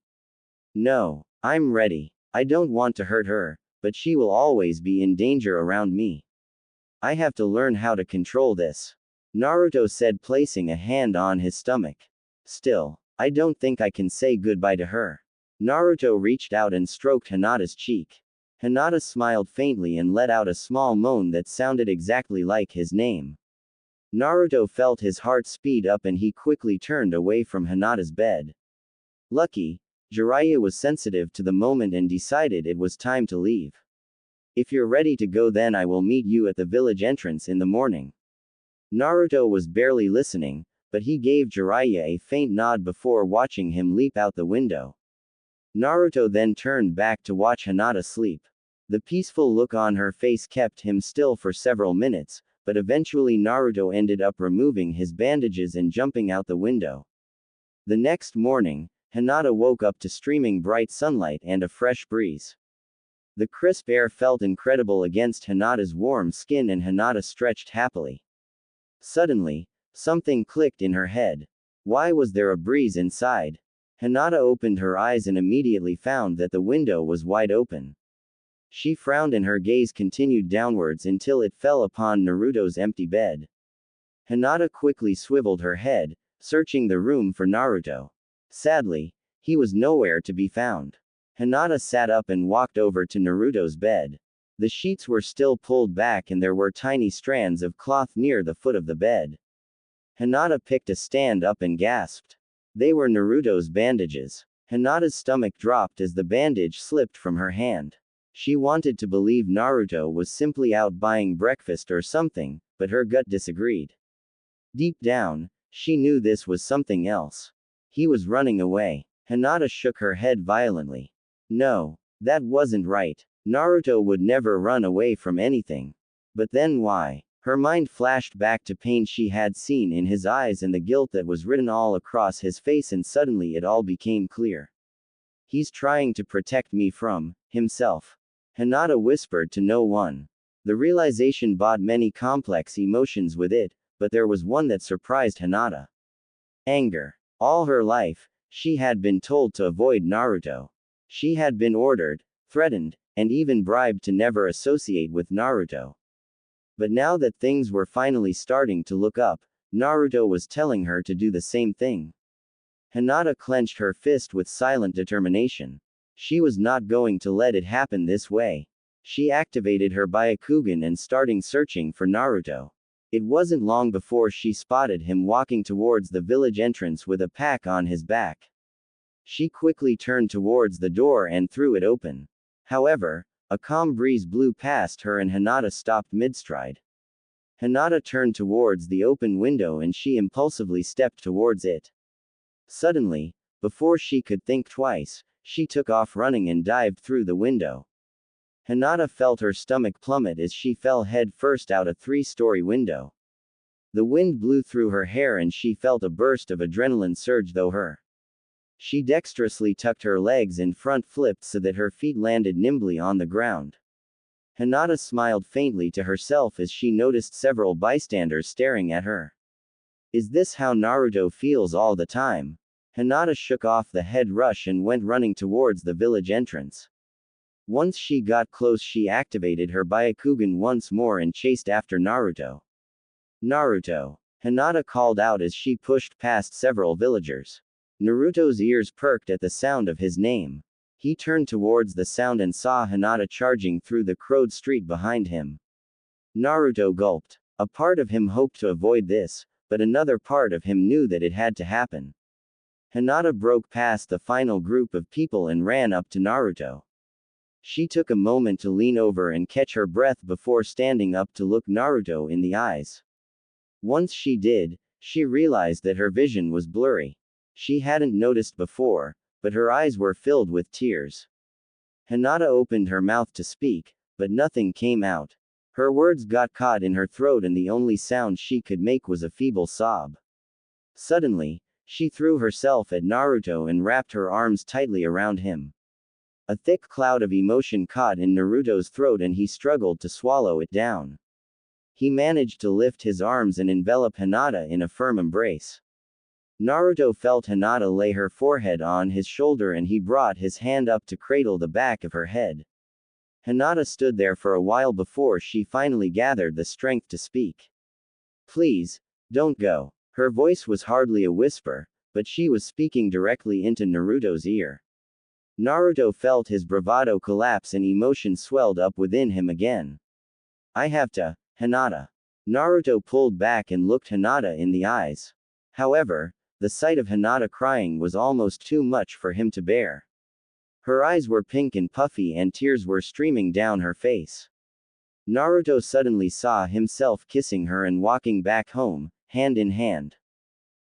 No, I'm ready. I don't want to hurt her, but she will always be in danger around me. I have to learn how to control this. Naruto said, placing a hand on his stomach. Still, I don't think I can say goodbye to her. Naruto reached out and stroked Hinata's cheek. Hinata smiled faintly and let out a small moan that sounded exactly like his name. Naruto felt his heart speed up and he quickly turned away from Hinata's bed. Lucky, Jiraiya was sensitive to the moment and decided it was time to leave. If you're ready to go, then I will meet you at the village entrance in the morning. Naruto was barely listening, but he gave Jiraiya a faint nod before watching him leap out the window. Naruto then turned back to watch Hinata sleep. The peaceful look on her face kept him still for several minutes, but eventually Naruto ended up removing his bandages and jumping out the window. The next morning, Hinata woke up to streaming bright sunlight and a fresh breeze. The crisp air felt incredible against Hinata's warm skin and Hinata stretched happily. Suddenly, something clicked in her head. Why was there a breeze inside? Hinata opened her eyes and immediately found that the window was wide open. She frowned and her gaze continued downwards until it fell upon Naruto's empty bed. Hinata quickly swiveled her head, searching the room for Naruto. Sadly, he was nowhere to be found. Hinata sat up and walked over to Naruto's bed. The sheets were still pulled back and there were tiny strands of cloth near the foot of the bed. Hinata picked a stand up and gasped. They were Naruto's bandages. Hinata's stomach dropped as the bandage slipped from her hand. She wanted to believe Naruto was simply out buying breakfast or something, but her gut disagreed. Deep down, she knew this was something else. He was running away. Hinata shook her head violently. No, that wasn't right. Naruto would never run away from anything. But then why? Her mind flashed back to pain she had seen in his eyes and the guilt that was written all across his face, and suddenly it all became clear. He's trying to protect me from himself. Hinata whispered to no one. The realization brought many complex emotions with it, but there was one that surprised Hinata. Anger. All her life, she had been told to avoid Naruto. She had been ordered, threatened, and even bribed to never associate with Naruto. But now that things were finally starting to look up, Naruto was telling her to do the same thing. Hinata clenched her fist with silent determination. She was not going to let it happen this way. She activated her Byakugan and started searching for Naruto. It wasn't long before she spotted him walking towards the village entrance with a pack on his back. She quickly turned towards the door and threw it open. However, a calm breeze blew past her and Hinata stopped mid-stride. Hinata turned towards the open window and she impulsively stepped towards it. Suddenly, before she could think twice, she took off running and dived through the window. Hinata felt her stomach plummet as she fell head first out a 3-story window. The wind blew through her hair and she felt a burst of adrenaline surge through her. She dexterously tucked her legs and front flipped so that her feet landed nimbly on the ground. Hinata smiled faintly to herself as she noticed several bystanders staring at her. Is this how Naruto feels all the time? Hinata shook off the head rush and went running towards the village entrance. Once she got close, she activated her Byakugan once more and chased after Naruto. Naruto! Hinata called out as she pushed past several villagers. Naruto's ears perked at the sound of his name. He turned towards the sound and saw Hinata charging through the crowded street behind him. Naruto gulped. A part of him hoped to avoid this, but another part of him knew that it had to happen. Hinata broke past the final group of people and ran up to Naruto. She took a moment to lean over and catch her breath before standing up to look Naruto in the eyes. Once she did, she realized that her vision was blurry. She hadn't noticed before, but her eyes were filled with tears. Hinata opened her mouth to speak, but nothing came out. Her words got caught in her throat and the only sound she could make was a feeble sob. Suddenly, she threw herself at Naruto and wrapped her arms tightly around him. A thick cloud of emotion caught in Naruto's throat and he struggled to swallow it down. He managed to lift his arms and envelop Hinata in a firm embrace. Naruto felt Hinata lay her forehead on his shoulder and he brought his hand up to cradle the back of her head. Hinata stood there for a while before she finally gathered the strength to speak. Please, don't go. Her voice was hardly a whisper, but she was speaking directly into Naruto's ear. Naruto felt his bravado collapse and emotion swelled up within him again. I have to, Hinata. Naruto pulled back and looked Hinata in the eyes. However, the sight of Hinata crying was almost too much for him to bear. Her eyes were pink and puffy and tears were streaming down her face. Naruto suddenly saw himself kissing her and walking back home, hand in hand.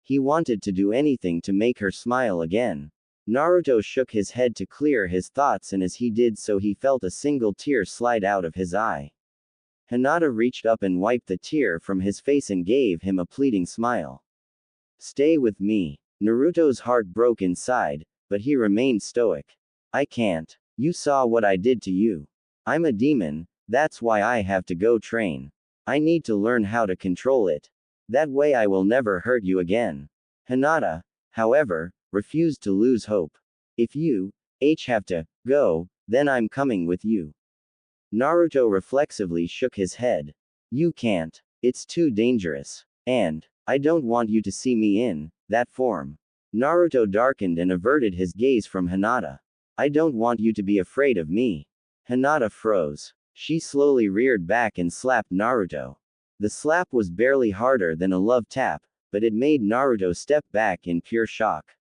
He wanted to do anything to make her smile again. Naruto shook his head to clear his thoughts and as he did so he felt a single tear slide out of his eye. Hinata reached up and wiped the tear from his face and gave him a pleading smile. Stay with me. Naruto's heart broke inside, but he remained stoic. I can't. You saw what I did to you. I'm a demon, that's why I have to go train. I need to learn how to control it. That way I will never hurt you again. Hinata, however, refused to lose hope. If you, have to, go, then I'm coming with you. Naruto reflexively shook his head. You can't. It's too dangerous. And, I don't want you to see me in that form. Naruto darkened and averted his gaze from Hinata. I don't want you to be afraid of me. Hinata froze. She slowly reared back and slapped Naruto. The slap was barely harder than a love tap, but it made Naruto step back in pure shock.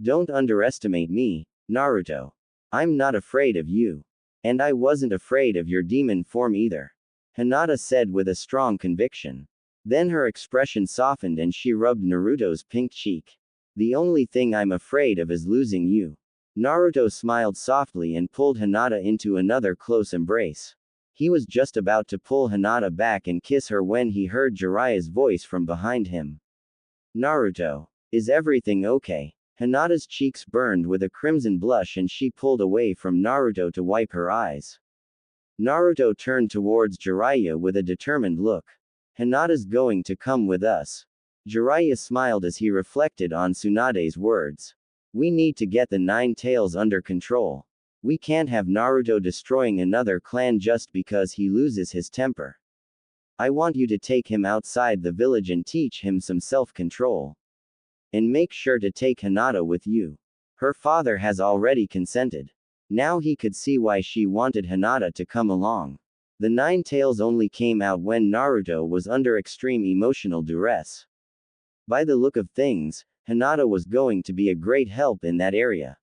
Don't underestimate me, Naruto. I'm not afraid of you. And I wasn't afraid of your demon form either. Hinata said with a strong conviction. Then her expression softened and she rubbed Naruto's pink cheek. The only thing I'm afraid of is losing you. Naruto smiled softly and pulled Hinata into another close embrace. He was just about to pull Hinata back and kiss her when he heard Jiraiya's voice from behind him. Naruto, is everything okay? Hinata's cheeks burned with a crimson blush and she pulled away from Naruto to wipe her eyes. Naruto turned towards Jiraiya with a determined look. Hinata's going to come with us. Jiraiya smiled as he reflected on Tsunade's words. We need to get the Nine Tails under control. We can't have Naruto destroying another clan just because he loses his temper. I want you to take him outside the village and teach him some self-control. And make sure to take Hinata with you. Her father has already consented. Now he could see why she wanted Hinata to come along. The Nine Tails only came out when Naruto was under extreme emotional duress. By the look of things, Hinata was going to be a great help in that area.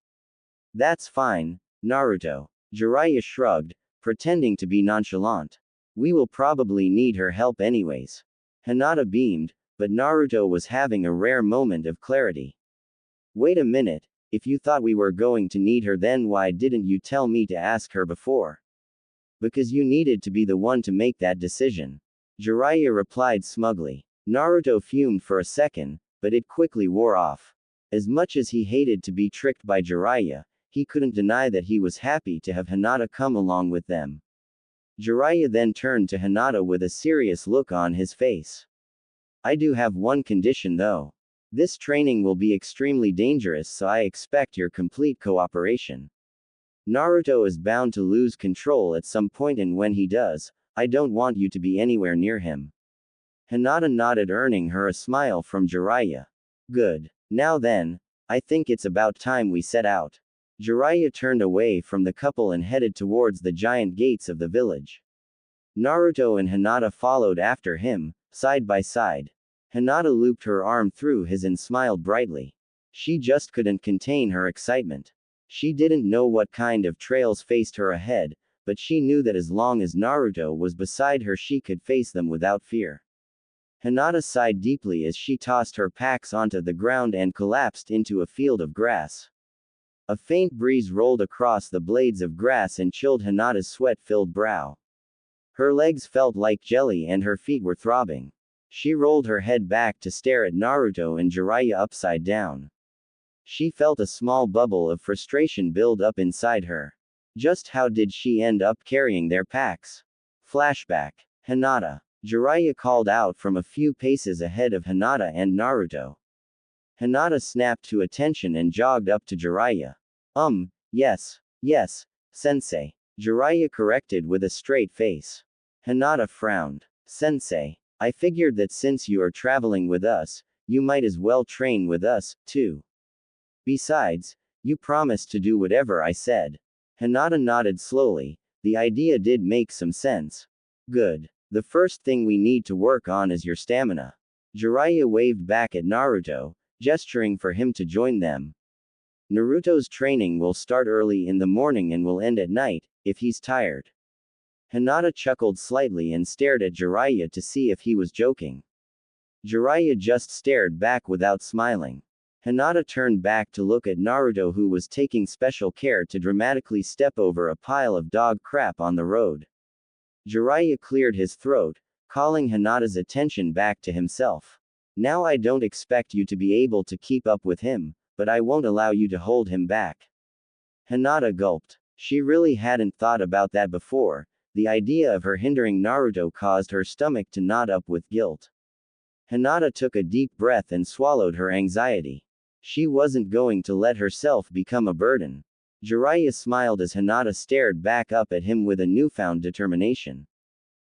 That's fine, Naruto. Jiraiya shrugged, pretending to be nonchalant. We will probably need her help anyways. Hinata beamed, but Naruto was having a rare moment of clarity. Wait a minute, if you thought we were going to need her then why didn't you tell me to ask her before? Because you needed to be the one to make that decision. Jiraiya replied smugly. Naruto fumed for a second, but it quickly wore off. As much as he hated to be tricked by Jiraiya, he couldn't deny that he was happy to have Hinata come along with them. Jiraiya then turned to Hinata with a serious look on his face. I do have one condition though. This training will be extremely dangerous, so I expect your complete cooperation. Naruto is bound to lose control at some point, and when he does, I don't want you to be anywhere near him. Hinata nodded, earning her a smile from Jiraiya. Good. Now then, I think it's about time we set out. Jiraiya turned away from the couple and headed towards the giant gates of the village. Naruto and Hinata followed after him, side by side. Hinata looped her arm through his and smiled brightly. She just couldn't contain her excitement. She didn't know what kind of trails faced her ahead, but she knew that as long as Naruto was beside her, she could face them without fear. Hinata sighed deeply as she tossed her packs onto the ground and collapsed into a field of grass. A faint breeze rolled across the blades of grass and chilled Hinata's sweat-filled brow. Her legs felt like jelly and her feet were throbbing. She rolled her head back to stare at Naruto and Jiraiya upside down. She felt a small bubble of frustration build up inside her. Just how did she end up carrying their packs? Flashback. Hinata. Jiraiya called out from a few paces ahead of Hinata and Naruto. Hinata snapped to attention and jogged up to Jiraiya. Yes, sensei. Jiraiya corrected with a straight face. Hinata frowned. Sensei. I figured that since you are traveling with us, you might as well train with us, too. Besides, you promised to do whatever I said. Hinata nodded slowly. The idea did make some sense. Good. The first thing we need to work on is your stamina. Jiraiya waved back at Naruto, gesturing for him to join them. Naruto's training will start early in the morning and will end at night, if he's tired. Hinata chuckled slightly and stared at Jiraiya to see if he was joking. Jiraiya just stared back without smiling. Hinata turned back to look at Naruto, who was taking special care to dramatically step over a pile of dog crap on the road. Jiraiya cleared his throat, calling Hinata's attention back to himself. Now I don't expect you to be able to keep up with him, but I won't allow you to hold him back. Hinata gulped. She really hadn't thought about that before. The idea of her hindering Naruto caused her stomach to knot up with guilt. Hinata took a deep breath and swallowed her anxiety. She wasn't going to let herself become a burden. Jiraiya smiled as Hinata stared back up at him with a newfound determination.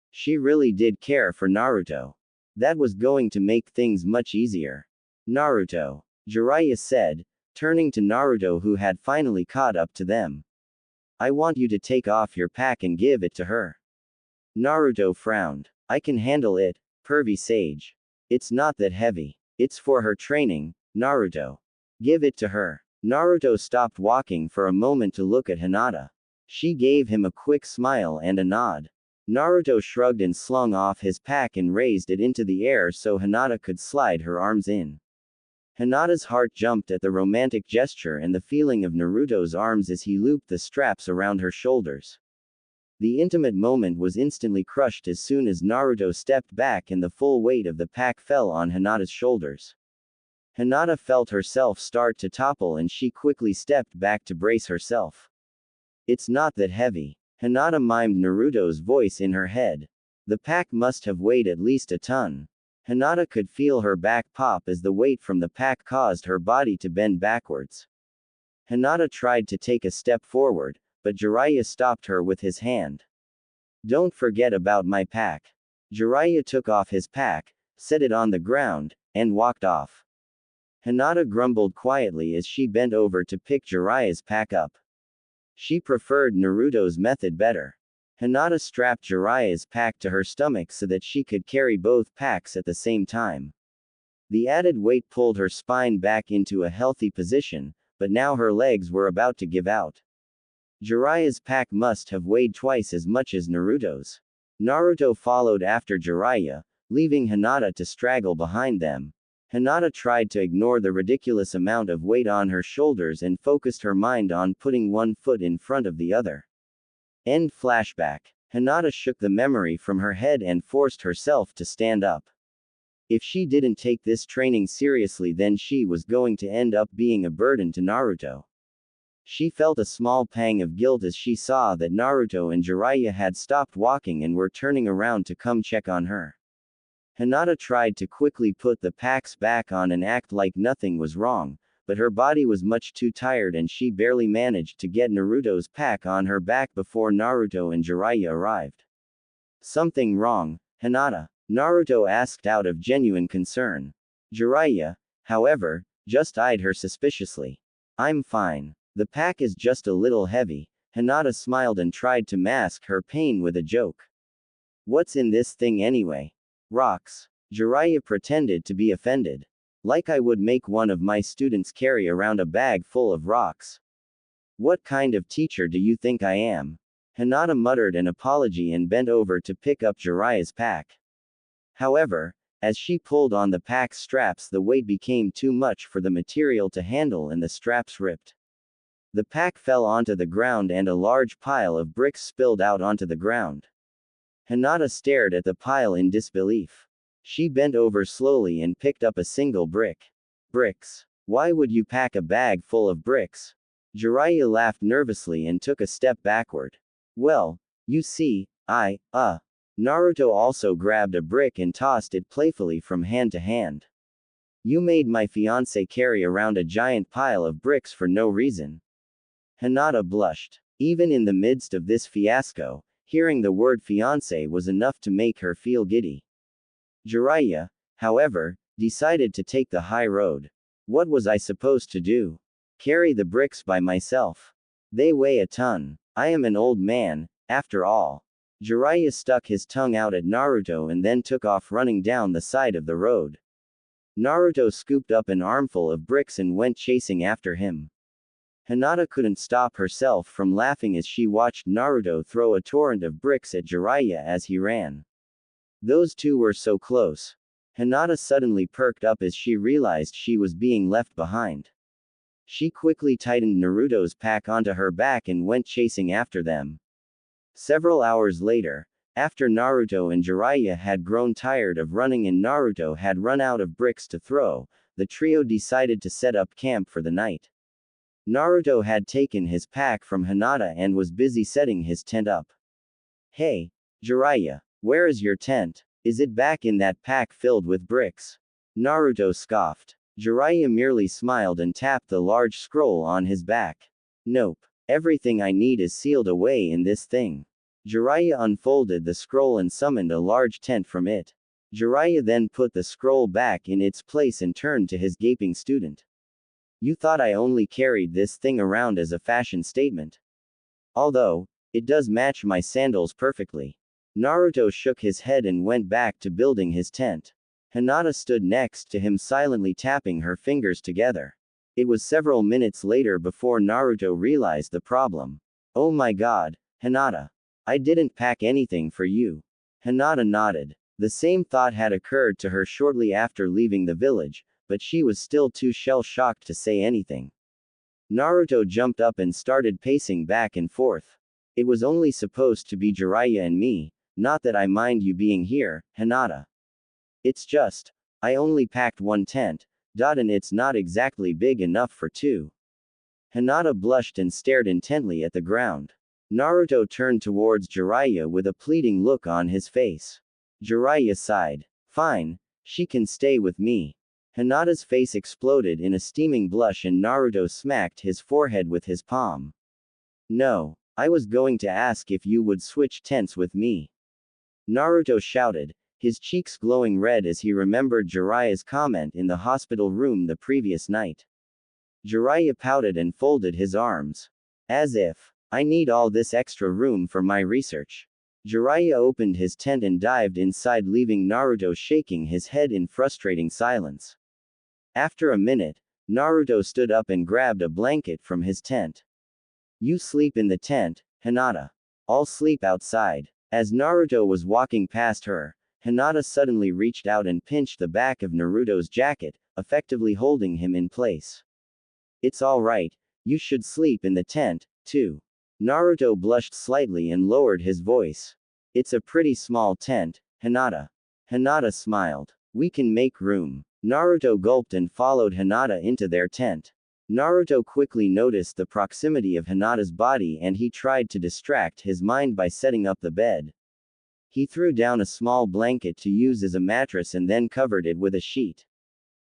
She really did care for Naruto. That was going to make things much easier. Naruto. Jiraiya said, turning to Naruto, who had finally caught up to them. I want you to take off your pack and give it to her. Naruto frowned. I can handle it, pervy sage. It's not that heavy. It's for her training, Naruto. Give it to her. Naruto stopped walking for a moment to look at Hinata. She gave him a quick smile and a nod. Naruto shrugged and slung off his pack and raised it into the air so Hinata could slide her arms in. Hinata's heart jumped at the romantic gesture and the feeling of Naruto's arms as he looped the straps around her shoulders. The intimate moment was instantly crushed as soon as Naruto stepped back and the full weight of the pack fell on Hinata's shoulders. Hinata felt herself start to topple and she quickly stepped back to brace herself. It's not that heavy. Hinata mimed Naruto's voice in her head. The pack must have weighed at least a ton. Hinata could feel her back pop as the weight from the pack caused her body to bend backwards. Hinata tried to take a step forward, but Jiraiya stopped her with his hand. Don't forget about my pack. Jiraiya took off his pack, set it on the ground, and walked off. Hinata grumbled quietly as she bent over to pick Jiraiya's pack up. She preferred Naruto's method better. Hinata strapped Jiraiya's pack to her stomach so that she could carry both packs at the same time. The added weight pulled her spine back into a healthy position, but now her legs were about to give out. Jiraiya's pack must have weighed twice as much as Naruto's. Naruto followed after Jiraiya, leaving Hinata to straggle behind them. Hinata tried to ignore the ridiculous amount of weight on her shoulders and focused her mind on putting one foot in front of the other. End flashback. Hinata shook the memory from her head and forced herself to stand up. If she didn't take this training seriously, then she was going to end up being a burden to Naruto. She felt a small pang of guilt as she saw that Naruto and Jiraiya had stopped walking and were turning around to come check on her. Hinata tried to quickly put the packs back on and act like nothing was wrong, but her body was much too tired and she barely managed to get Naruto's pack on her back before Naruto and Jiraiya arrived. Something wrong, Hinata? Naruto asked out of genuine concern. Jiraiya, however, just eyed her suspiciously. I'm fine. The pack is just a little heavy. Hinata smiled and tried to mask her pain with a joke. What's in this thing anyway? Rocks. Jiraiya pretended to be offended. Like I would make one of my students carry around a bag full of rocks. What kind of teacher do you think I am? Hinata muttered an apology and bent over to pick up Jiraiya's pack. However, as she pulled on the pack straps, the weight became too much for the material to handle and the straps ripped. The pack fell onto the ground and a large pile of bricks spilled out onto the ground. Hinata stared at the pile in disbelief. She bent over slowly and picked up a single brick. Bricks. Why would you pack a bag full of bricks? Jiraiya laughed nervously and took a step backward. Well, you see, Naruto also grabbed a brick and tossed it playfully from hand to hand. You made my fiancé carry around a giant pile of bricks for no reason. Hinata blushed. Even in the midst of this fiasco, hearing the word fiancé was enough to make her feel giddy. Jiraiya, however, decided to take the high road. What was I supposed to do? Carry the bricks by myself? They weigh a ton. I am an old man, after all. Jiraiya stuck his tongue out at Naruto and then took off running down the side of the road. Naruto scooped up an armful of bricks and went chasing after him. Hinata couldn't stop herself from laughing as she watched Naruto throw a torrent of bricks at Jiraiya as he ran. Those two were so close. Hinata suddenly perked up as she realized she was being left behind. She quickly tightened Naruto's pack onto her back and went chasing after them. Several hours later, after Naruto and Jiraiya had grown tired of running and Naruto had run out of bricks to throw, the trio decided to set up camp for the night. Naruto had taken his pack from Hinata and was busy setting his tent up. Hey, Jiraiya, where is your tent? Is it back in that pack filled with bricks? Naruto scoffed. Jiraiya merely smiled and tapped the large scroll on his back. Nope. Everything I need is sealed away in this thing. Jiraiya unfolded the scroll and summoned a large tent from it. Jiraiya then put the scroll back in its place and turned to his gaping student. You thought I only carried this thing around as a fashion statement. Although, it does match my sandals perfectly. Naruto shook his head and went back to building his tent. Hinata stood next to him silently tapping her fingers together. It was several minutes later before Naruto realized the problem. Oh my god, Hinata. I didn't pack anything for you. Hinata nodded. The same thought had occurred to her shortly after leaving the village, but she was still too shell-shocked to say anything. Naruto jumped up and started pacing back and forth. It was only supposed to be Jiraiya and me, not that I mind you being here, Hinata. It's just, I only packed one tent, and it's not exactly big enough for two. Hinata blushed and stared intently at the ground. Naruto turned towards Jiraiya with a pleading look on his face. Jiraiya sighed. Fine, she can stay with me. Hinata's face exploded in a steaming blush and Naruto smacked his forehead with his palm. No, I was going to ask if you would switch tents with me. Naruto shouted, his cheeks glowing red as he remembered Jiraiya's comment in the hospital room the previous night. Jiraiya pouted and folded his arms. As if, I need all this extra room for my research. Jiraiya opened his tent and dived inside, leaving Naruto shaking his head in frustrating silence. After a minute, Naruto stood up and grabbed a blanket from his tent. You sleep in the tent, Hinata. I'll sleep outside. As Naruto was walking past her, Hinata suddenly reached out and pinched the back of Naruto's jacket, effectively holding him in place. It's alright, you should sleep in the tent, too. Naruto blushed slightly and lowered his voice. It's a pretty small tent, Hinata. Hinata smiled. We can make room. Naruto gulped and followed Hinata into their tent. Naruto quickly noticed the proximity of Hinata's body and he tried to distract his mind by setting up the bed. He threw down a small blanket to use as a mattress and then covered it with a sheet.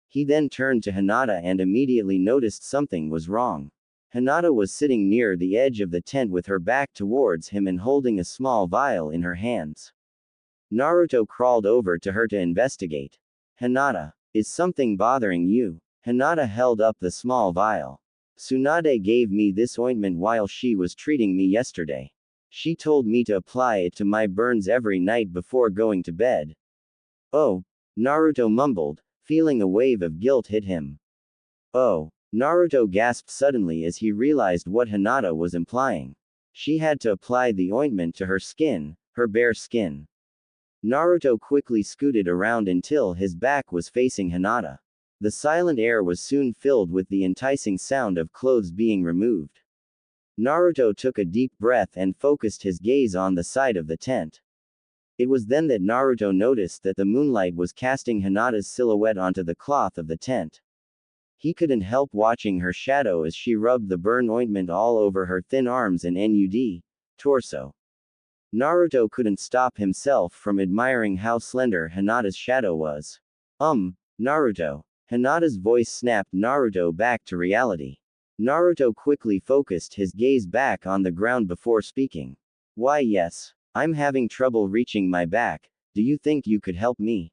He then turned to Hinata and immediately noticed something was wrong. Hinata was sitting near the edge of the tent with her back towards him and holding a small vial in her hands. Naruto crawled over to her to investigate. Hinata, is something bothering you? Hinata held up the small vial. Tsunade gave me this ointment while she was treating me yesterday. She told me to apply it to my burns every night before going to bed. Oh, Naruto mumbled, feeling a wave of guilt hit him. Oh, Naruto gasped suddenly as he realized what Hinata was implying. She had to apply the ointment to her skin, her bare skin. Naruto quickly scooted around until his back was facing Hinata. The silent air was soon filled with the enticing sound of clothes being removed. Naruto took a deep breath and focused his gaze on the side of the tent. It was then that Naruto noticed that the moonlight was casting Hinata's silhouette onto the cloth of the tent. He couldn't help watching her shadow as she rubbed the burn ointment all over her thin arms and torso. Naruto couldn't stop himself from admiring how slender Hinata's shadow was. Naruto. Hinata's voice snapped Naruto back to reality. Naruto quickly focused his gaze back on the ground before speaking. Why yes. I'm having trouble reaching my back, do you think you could help me?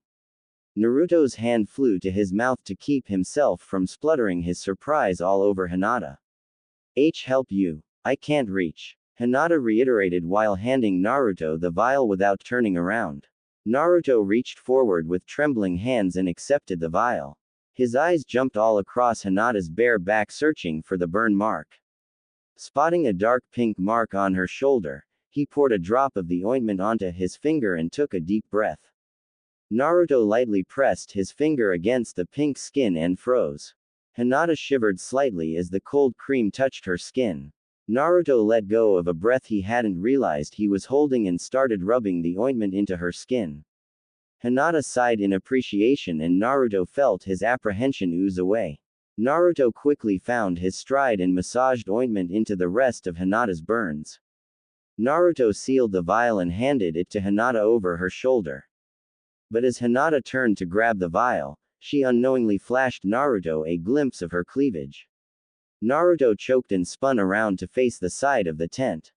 Naruto's hand flew to his mouth to keep himself from spluttering his surprise all over Hinata. Help you. I can't reach. Hinata reiterated while handing Naruto the vial without turning around. Naruto reached forward with trembling hands and accepted the vial. His eyes jumped all across Hinata's bare back searching for the burn mark. Spotting a dark pink mark on her shoulder, he poured a drop of the ointment onto his finger and took a deep breath. Naruto lightly pressed his finger against the pink skin and froze. Hinata shivered slightly as the cold cream touched her skin. Naruto let go of a breath he hadn't realized he was holding and started rubbing the ointment into her skin. Hinata sighed in appreciation and Naruto felt his apprehension ooze away. Naruto quickly found his stride and massaged ointment into the rest of Hinata's burns. Naruto sealed the vial and handed it to Hinata over her shoulder. But as Hinata turned to grab the vial, she unknowingly flashed Naruto a glimpse of her cleavage. Naruto choked and spun around to face the side of the tent.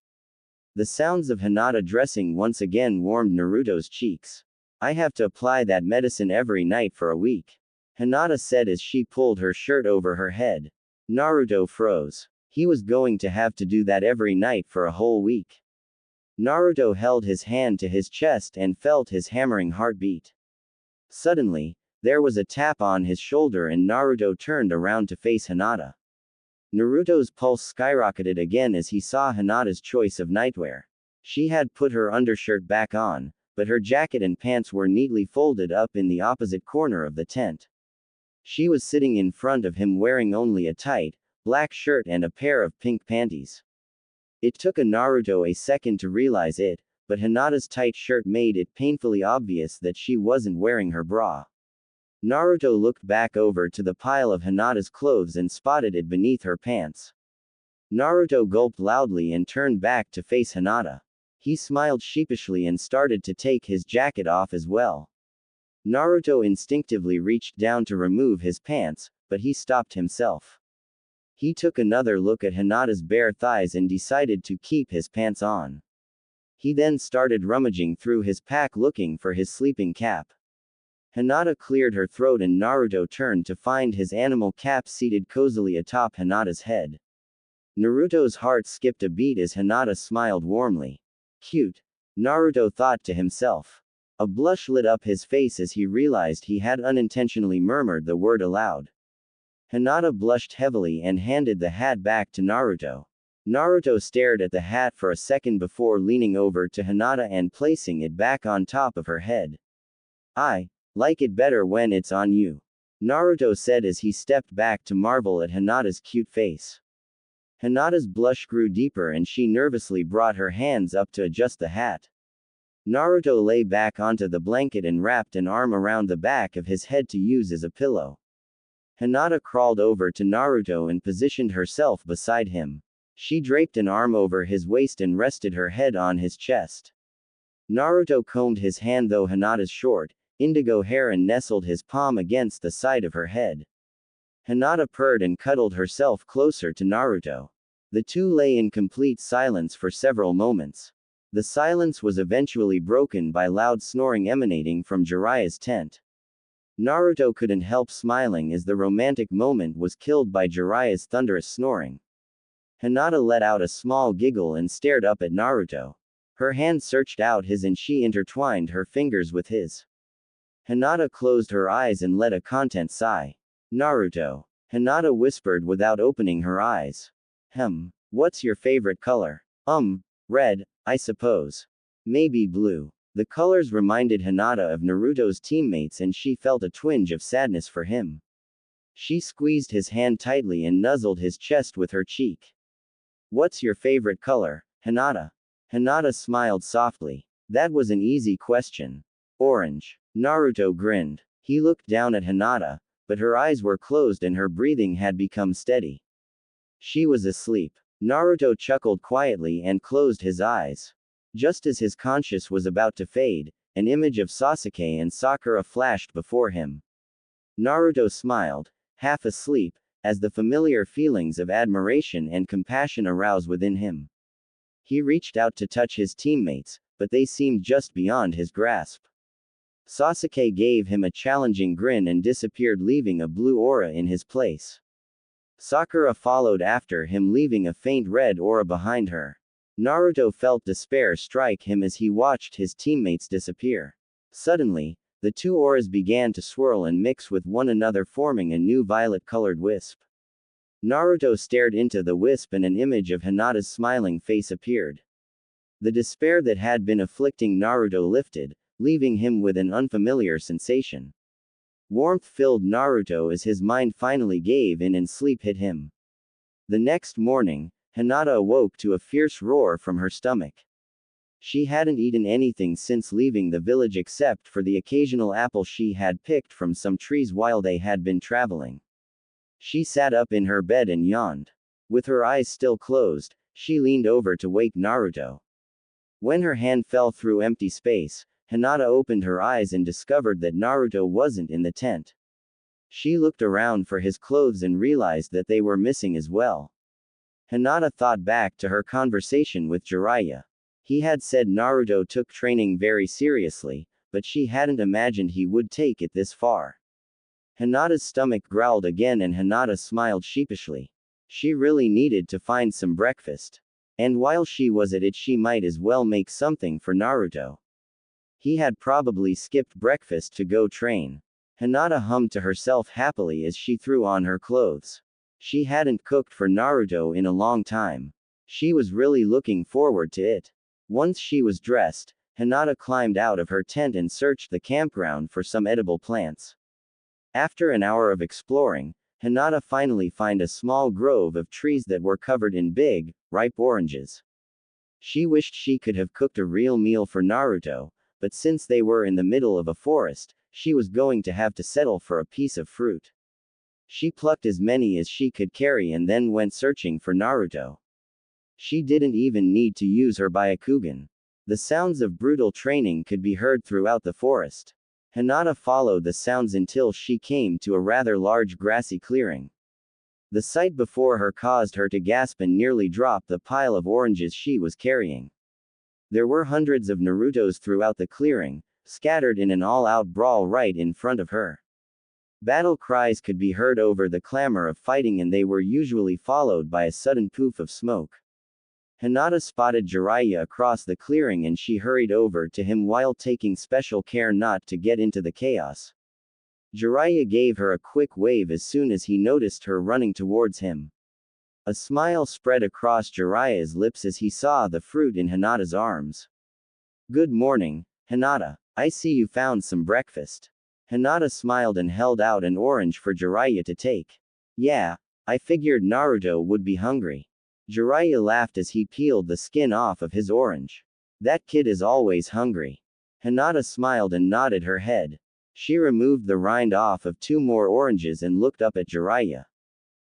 The sounds of Hinata dressing once again warmed Naruto's cheeks. I have to apply that medicine every night for a week. Hinata said as she pulled her shirt over her head. Naruto froze. He was going to have to do that every night for a whole week. Naruto held his hand to his chest and felt his hammering heartbeat. Suddenly, there was a tap on his shoulder and Naruto turned around to face Hinata. Naruto's pulse skyrocketed again as he saw Hinata's choice of nightwear. She had put her undershirt back on, but her jacket and pants were neatly folded up in the opposite corner of the tent. She was sitting in front of him wearing only a tight, black shirt and a pair of pink panties. It took Naruto a second to realize it, but Hinata's tight shirt made it painfully obvious that she wasn't wearing her bra. Naruto looked back over to the pile of Hinata's clothes and spotted it beneath her pants. Naruto gulped loudly and turned back to face Hinata. He smiled sheepishly and started to take his jacket off as well. Naruto instinctively reached down to remove his pants, but he stopped himself. He took another look at Hinata's bare thighs and decided to keep his pants on. He then started rummaging through his pack looking for his sleeping cap. Hinata cleared her throat and Naruto turned to find his animal cap seated cozily atop Hinata's head. Naruto's heart skipped a beat as Hinata smiled warmly. Cute. Naruto thought to himself. A blush lit up his face as he realized he had unintentionally murmured the word aloud. Hinata blushed heavily and handed the hat back to Naruto. Naruto stared at the hat for a second before leaning over to Hinata and placing it back on top of her head. I like it better when it's on you, Naruto said as he stepped back to marvel at Hinata's cute face. Hinata's blush grew deeper and she nervously brought her hands up to adjust the hat. Naruto lay back onto the blanket and wrapped an arm around the back of his head to use as a pillow. Hinata crawled over to Naruto and positioned herself beside him. She draped an arm over his waist and rested her head on his chest. Naruto combed his hand through Hinata's short, indigo hair and nestled his palm against the side of her head. Hinata purred and cuddled herself closer to Naruto. The two lay in complete silence for several moments. The silence was eventually broken by loud snoring emanating from Jiraiya's tent. Naruto couldn't help smiling as the romantic moment was killed by Jiraiya's thunderous snoring. Hinata let out a small giggle and stared up at Naruto. Her hand searched out his and she intertwined her fingers with his. Hinata closed her eyes and let a content sigh. Naruto. Hinata whispered without opening her eyes. What's your favorite color? Red, I suppose. Maybe blue. The colors reminded Hinata of Naruto's teammates and she felt a twinge of sadness for him. She squeezed his hand tightly and nuzzled his chest with her cheek. What's your favorite color, Hinata? Hinata smiled softly. That was an easy question. Orange. Naruto grinned. He looked down at Hinata, but her eyes were closed and her breathing had become steady. She was asleep. Naruto chuckled quietly and closed his eyes. Just as his conscience was about to fade, an image of Sasuke and Sakura flashed before him. Naruto smiled, half asleep, as the familiar feelings of admiration and compassion arose within him. He reached out to touch his teammates, but they seemed just beyond his grasp. Sasuke gave him a challenging grin and disappeared, leaving a blue aura in his place. Sakura followed after him, leaving a faint red aura behind her. Naruto felt despair strike him as he watched his teammates disappear. Suddenly, the two auras began to swirl and mix with one another, forming a new violet-colored wisp. Naruto stared into the wisp and an image of Hinata's smiling face appeared. The despair that had been afflicting Naruto lifted, leaving him with an unfamiliar sensation. Warmth filled Naruto as his mind finally gave in and sleep hit him. The next morning, Hinata awoke to a fierce roar from her stomach. She hadn't eaten anything since leaving the village except for the occasional apple she had picked from some trees while they had been traveling. She sat up in her bed and yawned. With her eyes still closed, she leaned over to wake Naruto. When her hand fell through empty space, Hinata opened her eyes and discovered that Naruto wasn't in the tent. She looked around for his clothes and realized that they were missing as well. Hinata thought back to her conversation with Jiraiya. He had said Naruto took training very seriously, but she hadn't imagined he would take it this far. Hinata's stomach growled again and Hinata smiled sheepishly. She really needed to find some breakfast. And while she was at it, she might as well make something for Naruto. He had probably skipped breakfast to go train. Hinata hummed to herself happily as she threw on her clothes. She hadn't cooked for Naruto in a long time. She was really looking forward to it. Once she was dressed, Hinata climbed out of her tent and searched the campground for some edible plants. After an hour of exploring, Hinata finally found a small grove of trees that were covered in big, ripe oranges. She wished she could have cooked a real meal for Naruto, but since they were in the middle of a forest, she was going to have to settle for a piece of fruit. She plucked as many as she could carry and then went searching for Naruto. She didn't even need to use her Byakugan. The sounds of brutal training could be heard throughout the forest. Hinata followed the sounds until she came to a rather large grassy clearing. The sight before her caused her to gasp and nearly drop the pile of oranges she was carrying. There were hundreds of Narutos throughout the clearing, scattered in an all-out brawl right in front of her. Battle cries could be heard over the clamor of fighting and they were usually followed by a sudden poof of smoke. Hinata spotted Jiraiya across the clearing and she hurried over to him while taking special care not to get into the chaos. Jiraiya gave her a quick wave as soon as he noticed her running towards him. A smile spread across Jiraiya's lips as he saw the fruit in Hinata's arms. Good morning, Hinata. I see you found some breakfast. Hinata smiled and held out an orange for Jiraiya to take. Yeah, I figured Naruto would be hungry. Jiraiya laughed as he peeled the skin off of his orange. That kid is always hungry. Hinata smiled and nodded her head. She removed the rind off of 2 more oranges and looked up at Jiraiya.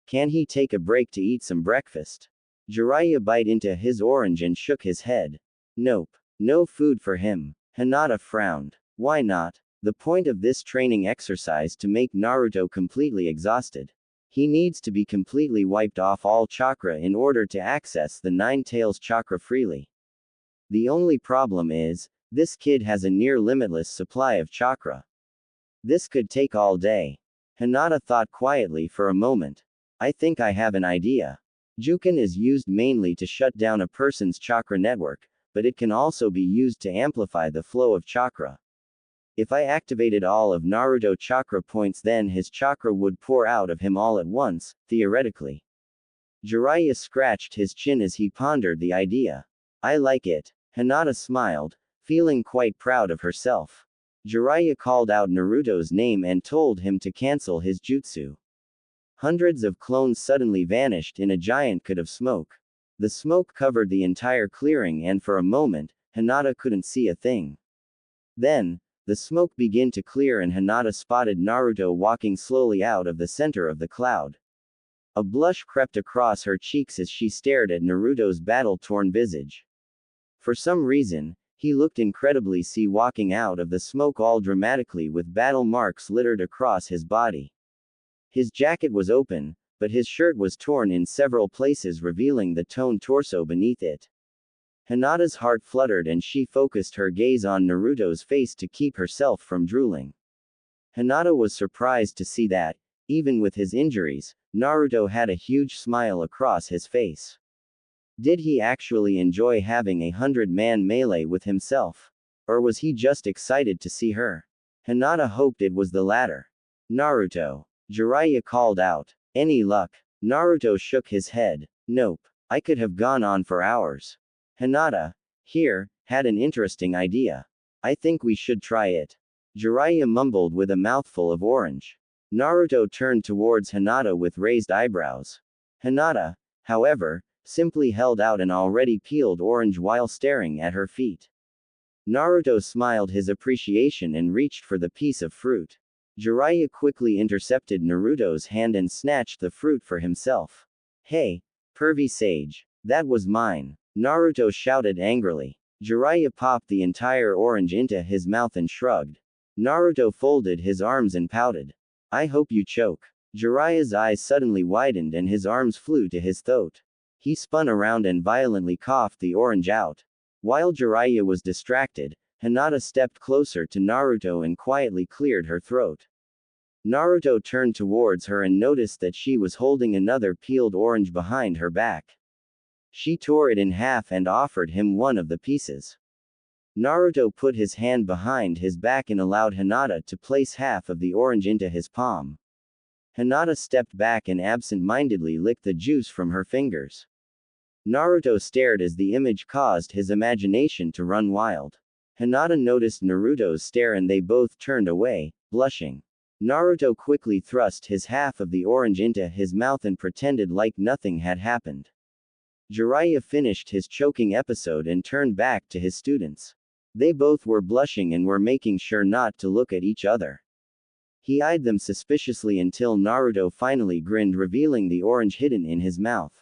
Can he take a break to eat some breakfast? Jiraiya bit into his orange and shook his head. Nope. No food for him. Hinata frowned. Why not? The point of this training exercise to make Naruto completely exhausted. He needs to be completely wiped off all chakra in order to access the 9 tails chakra freely. The only problem is, this kid has a near limitless supply of chakra. This could take all day. Hinata thought quietly for a moment. I think I have an idea. Jukin is used mainly to shut down a person's chakra network, but it can also be used to amplify the flow of chakra. If I activated all of Naruto chakra points, then his chakra would pour out of him all at once, theoretically. Jiraiya scratched his chin as he pondered the idea. I like it. Hinata smiled, feeling quite proud of herself. Jiraiya called out Naruto's name and told him to cancel his jutsu. Hundreds of clones suddenly vanished in a giant cloud of smoke. The smoke covered the entire clearing and for a moment, Hinata couldn't see a thing. Then, the smoke began to clear and Hinata spotted Naruto walking slowly out of the center of the cloud. A blush crept across her cheeks as she stared at Naruto's battle-torn visage. For some reason, he looked incredibly walking out of the smoke all dramatically with battle marks littered across his body. His jacket was open, but his shirt was torn in several places revealing the toned torso beneath it. Hinata's heart fluttered and she focused her gaze on Naruto's face to keep herself from drooling. Hinata was surprised to see that, even with his injuries, Naruto had a huge smile across his face. Did he actually enjoy having a 100-man melee with himself? Or was he just excited to see her? Hinata hoped it was the latter. Naruto. Jiraiya called out. Any luck? Naruto shook his head. Nope. I could have gone on for hours. Hinata, here, had an interesting idea. I think we should try it. Jiraiya mumbled with a mouthful of orange. Naruto turned towards Hinata with raised eyebrows. Hinata, however, simply held out an already peeled orange while staring at her feet. Naruto smiled his appreciation and reached for the piece of fruit. Jiraiya quickly intercepted Naruto's hand and snatched the fruit for himself. Hey, pervy sage. That was mine. Naruto shouted angrily. Jiraiya popped the entire orange into his mouth and shrugged. Naruto folded his arms and pouted. I hope you choke. Jiraiya's eyes suddenly widened and his arms flew to his throat. He spun around and violently coughed the orange out. While Jiraiya was distracted, Hinata stepped closer to Naruto and quietly cleared her throat. Naruto turned towards her and noticed that she was holding another peeled orange behind her back. She tore it in half and offered him one of the pieces. Naruto put his hand behind his back and allowed Hinata to place half of the orange into his palm. Hinata stepped back and absent-mindedly licked the juice from her fingers. Naruto stared as the image caused his imagination to run wild. Hinata noticed Naruto's stare and they both turned away, blushing. Naruto quickly thrust his half of the orange into his mouth and pretended like nothing had happened. Jiraiya finished his choking episode and turned back to his students. They both were blushing and were making sure not to look at each other. He eyed them suspiciously until Naruto finally grinned, revealing the orange hidden in his mouth.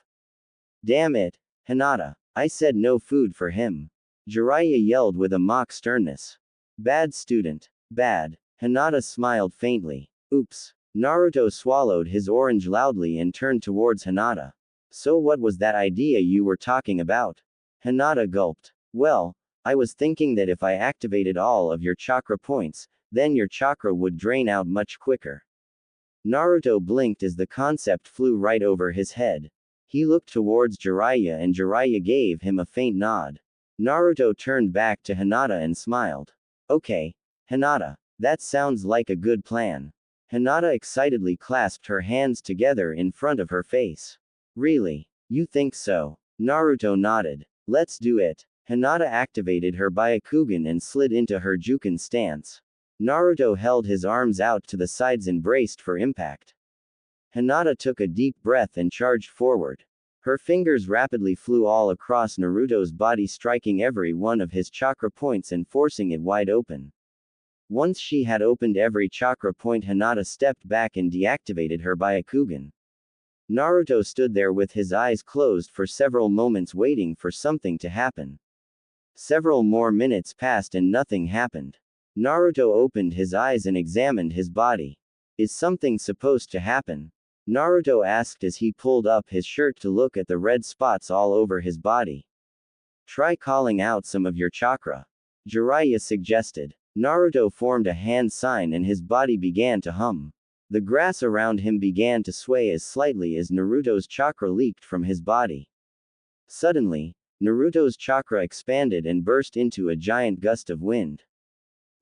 Damn it, Hinata. I said no food for him. Jiraiya yelled with a mock sternness. Bad student. Bad. Hinata smiled faintly. Oops. Naruto swallowed his orange loudly and turned towards Hinata. So what was that idea you were talking about? Hinata gulped. Well, I was thinking that if I activated all of your chakra points, then your chakra would drain out much quicker. Naruto blinked as the concept flew right over his head. He looked towards Jiraiya and Jiraiya gave him a faint nod. Naruto turned back to Hinata and smiled. Okay, Hinata. That sounds like a good plan. Hinata excitedly clasped her hands together in front of her face. Really? You think so? Naruto nodded. Let's do it. Hinata activated her Byakugan and slid into her Jukin stance. Naruto held his arms out to the sides and braced for impact. Hinata took a deep breath and charged forward. Her fingers rapidly flew all across Naruto's body, striking every one of his chakra points and forcing it wide open. Once she had opened every chakra point, Hinata stepped back and deactivated her Byakugan. Naruto stood there with his eyes closed for several moments, waiting for something to happen. Several more minutes passed and nothing happened. Naruto opened his eyes and examined his body. Is something supposed to happen? Naruto asked as he pulled up his shirt to look at the red spots all over his body. Try calling out some of your chakra, Jiraiya suggested. Naruto formed a hand sign and his body began to hum. The grass around him began to sway as slightly as Naruto's chakra leaked from his body. Suddenly, Naruto's chakra expanded and burst into a giant gust of wind.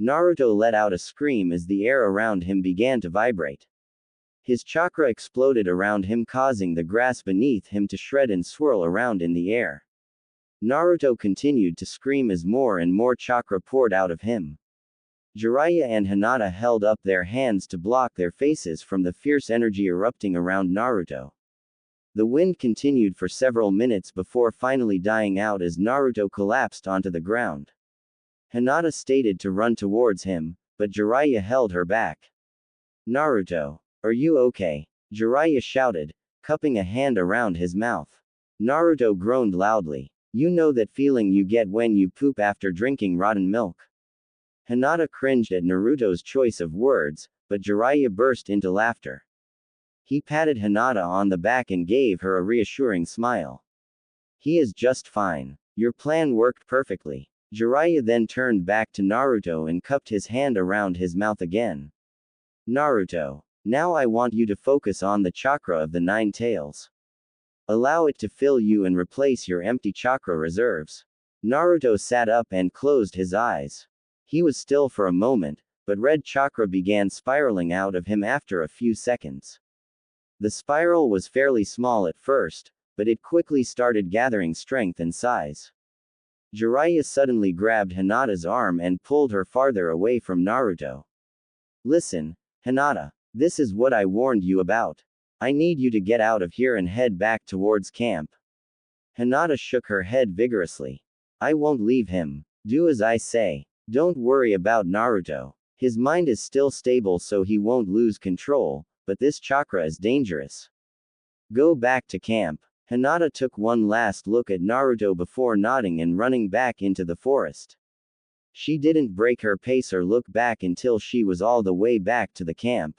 Naruto let out a scream as the air around him began to vibrate. His chakra exploded around him, causing the grass beneath him to shred and swirl around in the air. Naruto continued to scream as more and more chakra poured out of him. Jiraiya and Hinata held up their hands to block their faces from the fierce energy erupting around Naruto. The wind continued for several minutes before finally dying out as Naruto collapsed onto the ground. Hinata stated to run towards him, but Jiraiya held her back. Naruto, are you okay? Jiraiya shouted, cupping a hand around his mouth. Naruto groaned loudly. You know that feeling you get when you poop after drinking rotten milk. Hinata cringed at Naruto's choice of words, but Jiraiya burst into laughter. He patted Hinata on the back and gave her a reassuring smile. He is just fine. Your plan worked perfectly. Jiraiya then turned back to Naruto and cupped his hand around his mouth again. Naruto, now I want you to focus on the chakra of the 9 tails. Allow it to fill you and replace your empty chakra reserves. Naruto sat up and closed his eyes. He was still for a moment, but red chakra began spiraling out of him after a few seconds. The spiral was fairly small at first, but it quickly started gathering strength and size. Jiraiya suddenly grabbed Hinata's arm and pulled her farther away from Naruto. Listen, Hinata, this is what I warned you about. I need you to get out of here and head back towards camp. Hinata shook her head vigorously. I won't leave him. Do as I say. Don't worry about Naruto. His mind is still stable, so he won't lose control, but this chakra is dangerous. Go back to camp. Hinata took one last look at Naruto before nodding and running back into the forest. She didn't break her pace or look back until she was all the way back to the camp.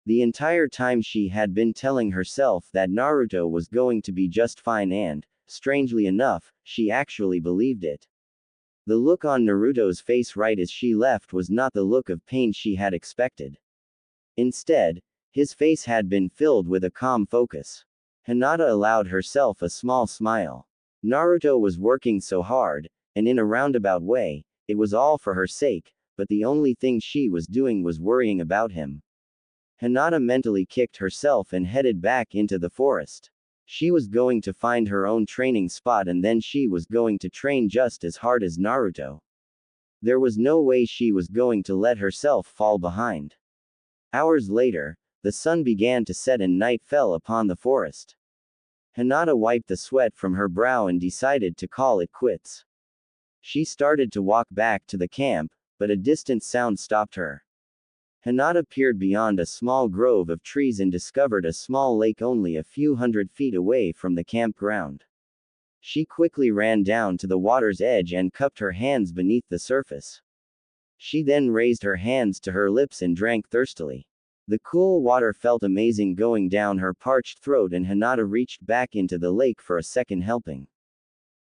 The entire time she had been telling herself that Naruto was going to be just fine and, strangely enough, she actually believed it. The look on Naruto's face right as she left was not the look of pain she had expected. Instead, his face had been filled with a calm focus. Hinata allowed herself a small smile. Naruto was working so hard, and in a roundabout way, it was all for her sake, but the only thing she was doing was worrying about him. Hinata mentally kicked herself and headed back into the forest. She was going to find her own training spot and then she was going to train just as hard as Naruto. There was no way she was going to let herself fall behind. Hours later, the sun began to set and night fell upon the forest. Hinata wiped the sweat from her brow and decided to call it quits. She started to walk back to the camp, but a distant sound stopped her. Hinata peered beyond a small grove of trees and discovered a small lake only a few hundred feet away from the campground. She quickly ran down to the water's edge and cupped her hands beneath the surface. She then raised her hands to her lips and drank thirstily. The cool water felt amazing going down her parched throat and Hinata reached back into the lake for a second helping.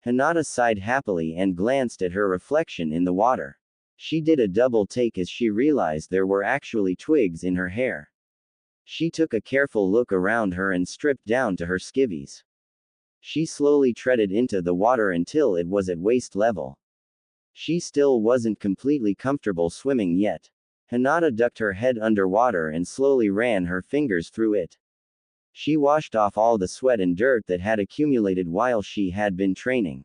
Hinata sighed happily and glanced at her reflection in the water. She did a double take as she realized there were actually twigs in her hair. She took a careful look around her and stripped down to her skivvies. She slowly treaded into the water until it was at waist level. She still wasn't completely comfortable swimming yet. Hinata ducked her head underwater and slowly ran her fingers through it. She washed off all the sweat and dirt that had accumulated while she had been training.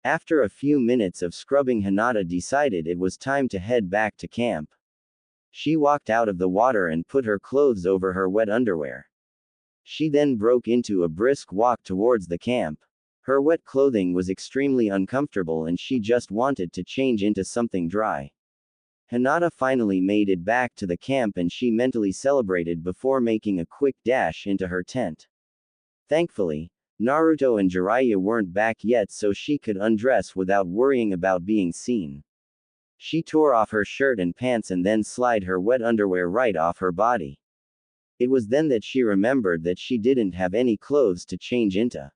After a few minutes of scrubbing, Hinata decided it was time to head back to camp. She walked out of the water and put her clothes over her wet underwear. She then broke into a brisk walk towards the camp. Her wet clothing was extremely uncomfortable and she just wanted to change into something dry. Hinata finally made it back to the camp and she mentally celebrated before making a quick dash into her tent. Thankfully, Naruto and Jiraiya weren't back yet so she could undress without worrying about being seen. She tore off her shirt and pants and then slid her wet underwear right off her body. It was then that she remembered that she didn't have any clothes to change into.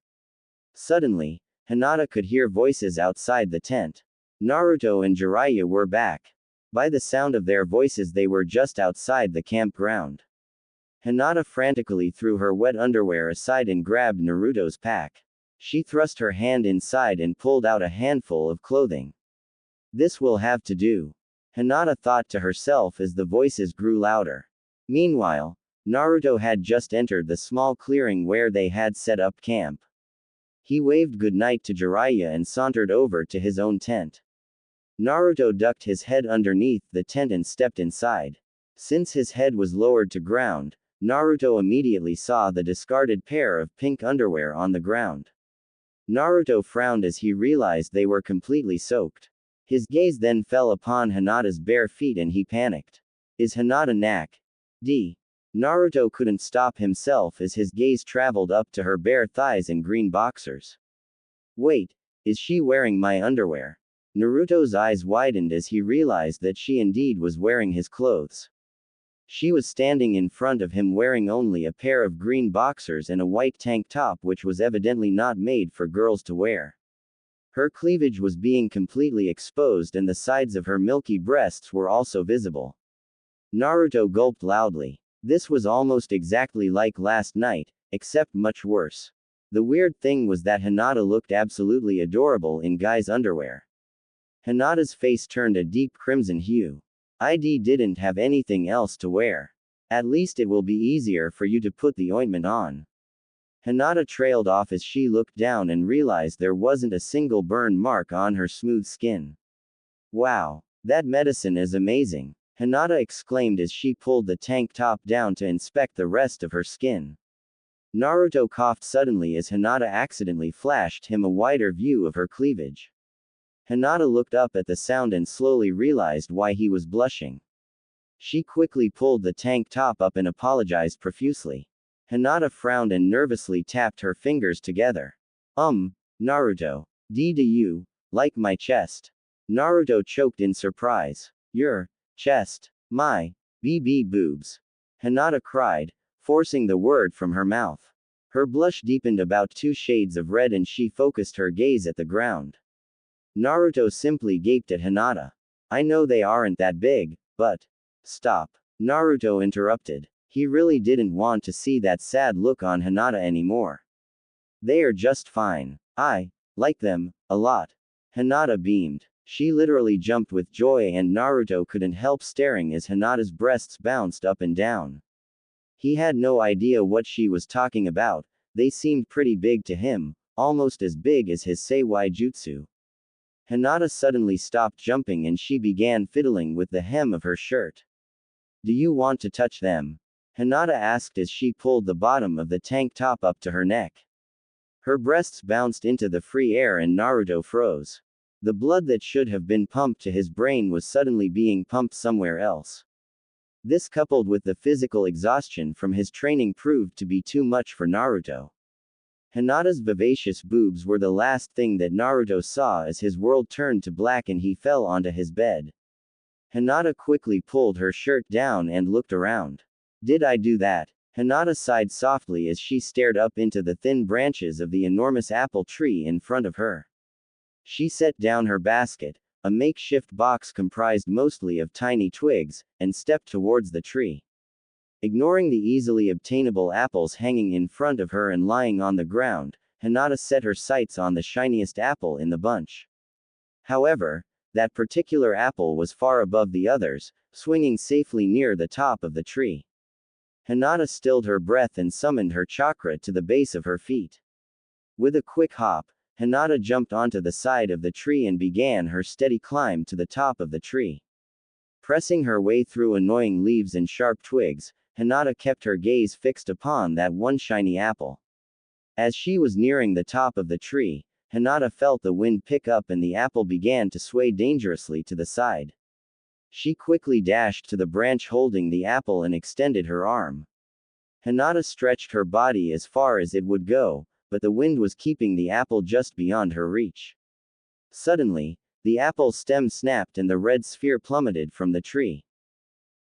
Suddenly, Hinata could hear voices outside the tent. Naruto and Jiraiya were back. By the sound of their voices they were just outside the campground. Hinata frantically threw her wet underwear aside and grabbed Naruto's pack. She thrust her hand inside and pulled out a handful of clothing. This will have to do, Hinata thought to herself as the voices grew louder. Meanwhile, Naruto had just entered the small clearing where they had set up camp. He waved goodnight to Jiraiya and sauntered over to his own tent. Naruto ducked his head underneath the tent and stepped inside. Since his head was lowered to ground, Naruto immediately saw the discarded pair of pink underwear on the ground. Naruto frowned as he realized they were completely soaked. His gaze then fell upon Hinata's bare feet and he panicked. Is Hinata naked? Naruto couldn't stop himself as his gaze traveled up to her bare thighs and green boxers. Wait, is she wearing my underwear? Naruto's eyes widened as he realized that she indeed was wearing his clothes. She was standing in front of him wearing only a pair of green boxers and a white tank top which was evidently not made for girls to wear. Her cleavage was being completely exposed and the sides of her milky breasts were also visible. Naruto gulped loudly. This was almost exactly like last night, except much worse. The weird thing was that Hinata looked absolutely adorable in guy's underwear. Hinata's face turned a deep crimson hue. I didn't have anything else to wear. At least it will be easier for you to put the ointment on. Hinata trailed off as she looked down and realized there wasn't a single burn mark on her smooth skin. Wow, that medicine is amazing, Hinata exclaimed as she pulled the tank top down to inspect the rest of her skin. Naruto coughed suddenly as Hinata accidentally flashed him a wider view of her cleavage. Hinata looked up at the sound and slowly realized why he was blushing. She quickly pulled the tank top up and apologized profusely. Hinata frowned and nervously tapped her fingers together. Naruto. Do you like my chest? Naruto choked in surprise. Your chest? My boobs. Hinata cried, forcing the word from her mouth. Her blush deepened about 2 shades of red and she focused her gaze at the ground. Naruto simply gaped at Hinata. I know they aren't that big, but... Stop. Naruto interrupted. He really didn't want to see that sad look on Hinata anymore. They are just fine. I like them a lot. Hinata beamed. She literally jumped with joy and Naruto couldn't help staring as Hinata's breasts bounced up and down. He had no idea what she was talking about. They seemed pretty big to him, almost as big as his Seiwai Jutsu. Hinata suddenly stopped jumping and she began fiddling with the hem of her shirt. Do you want to touch them? Hinata asked as she pulled the bottom of the tank top up to her neck. Her breasts bounced into the free air and Naruto froze. The blood that should have been pumped to his brain was suddenly being pumped somewhere else. This coupled with the physical exhaustion from his training proved to be too much for Naruto. Hinata's vivacious boobs were the last thing that Naruto saw as his world turned to black and he fell onto his bed. Hinata quickly pulled her shirt down and looked around. Did I do that? Hinata sighed softly as she stared up into the thin branches of the enormous apple tree in front of her. She set down her basket, a makeshift box comprised mostly of tiny twigs, and stepped towards the tree. Ignoring the easily obtainable apples hanging in front of her and lying on the ground, Hinata set her sights on the shiniest apple in the bunch. However, that particular apple was far above the others, swinging safely near the top of the tree. Hinata stilled her breath and summoned her chakra to the base of her feet. With a quick hop, Hinata jumped onto the side of the tree and began her steady climb to the top of the tree. Pressing her way through annoying leaves and sharp twigs, Hinata kept her gaze fixed upon that one shiny apple. As she was nearing the top of the tree, Hinata felt the wind pick up and the apple began to sway dangerously to the side. She quickly dashed to the branch holding the apple and extended her arm. Hinata stretched her body as far as it would go, but the wind was keeping the apple just beyond her reach. Suddenly, the apple stem snapped and the red sphere plummeted from the tree.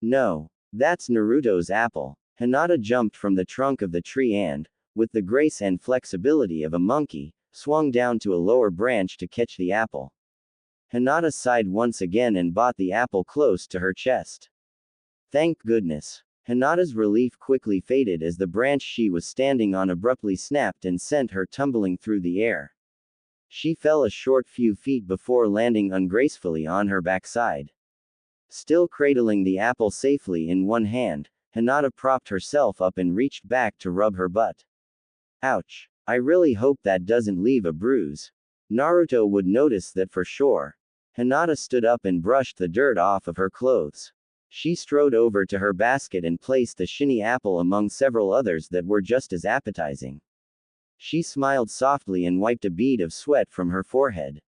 No, that's Naruto's apple. Hinata jumped from the trunk of the tree and, with the grace and flexibility of a monkey, swung down to a lower branch to catch the apple. Hinata sighed once again and brought the apple close to her chest. Thank goodness. Hinata's relief quickly faded as the branch she was standing on abruptly snapped and sent her tumbling through the air. She fell a short few feet before landing ungracefully on her backside. Still cradling the apple safely in one hand, Hinata propped herself up and reached back to rub her butt. Ouch. I really hope that doesn't leave a bruise. Naruto would notice that for sure. Hinata stood up and brushed the dirt off of her clothes. She strode over to her basket and placed the shiny apple among several others that were just as appetizing. She smiled softly and wiped a bead of sweat from her forehead.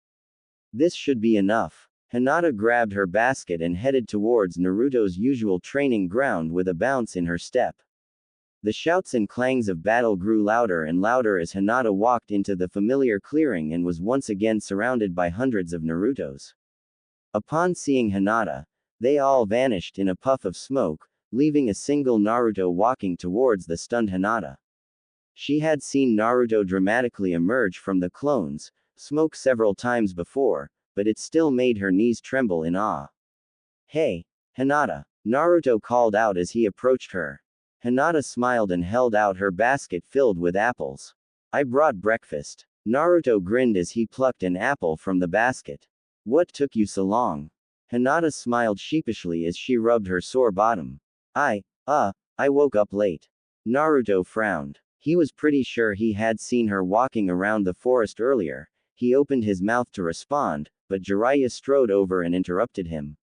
This should be enough. Hinata grabbed her basket and headed towards Naruto's usual training ground with a bounce in her step. The shouts and clangs of battle grew louder and louder as Hinata walked into the familiar clearing and was once again surrounded by hundreds of Narutos. Upon seeing Hinata, they all vanished in a puff of smoke, leaving a single Naruto walking towards the stunned Hinata. She had seen Naruto dramatically emerge from the clones, smoke several times before, but it still made her knees tremble in awe. Hey, Hinata! Naruto called out as he approached her. Hinata smiled and held out her basket filled with apples. I brought breakfast. Naruto grinned as he plucked an apple from the basket. What took you so long? Hinata smiled sheepishly as she rubbed her sore bottom. I woke up late. Naruto frowned. He was pretty sure he had seen her walking around the forest earlier. He opened his mouth to respond, but Jiraiya strode over and interrupted him.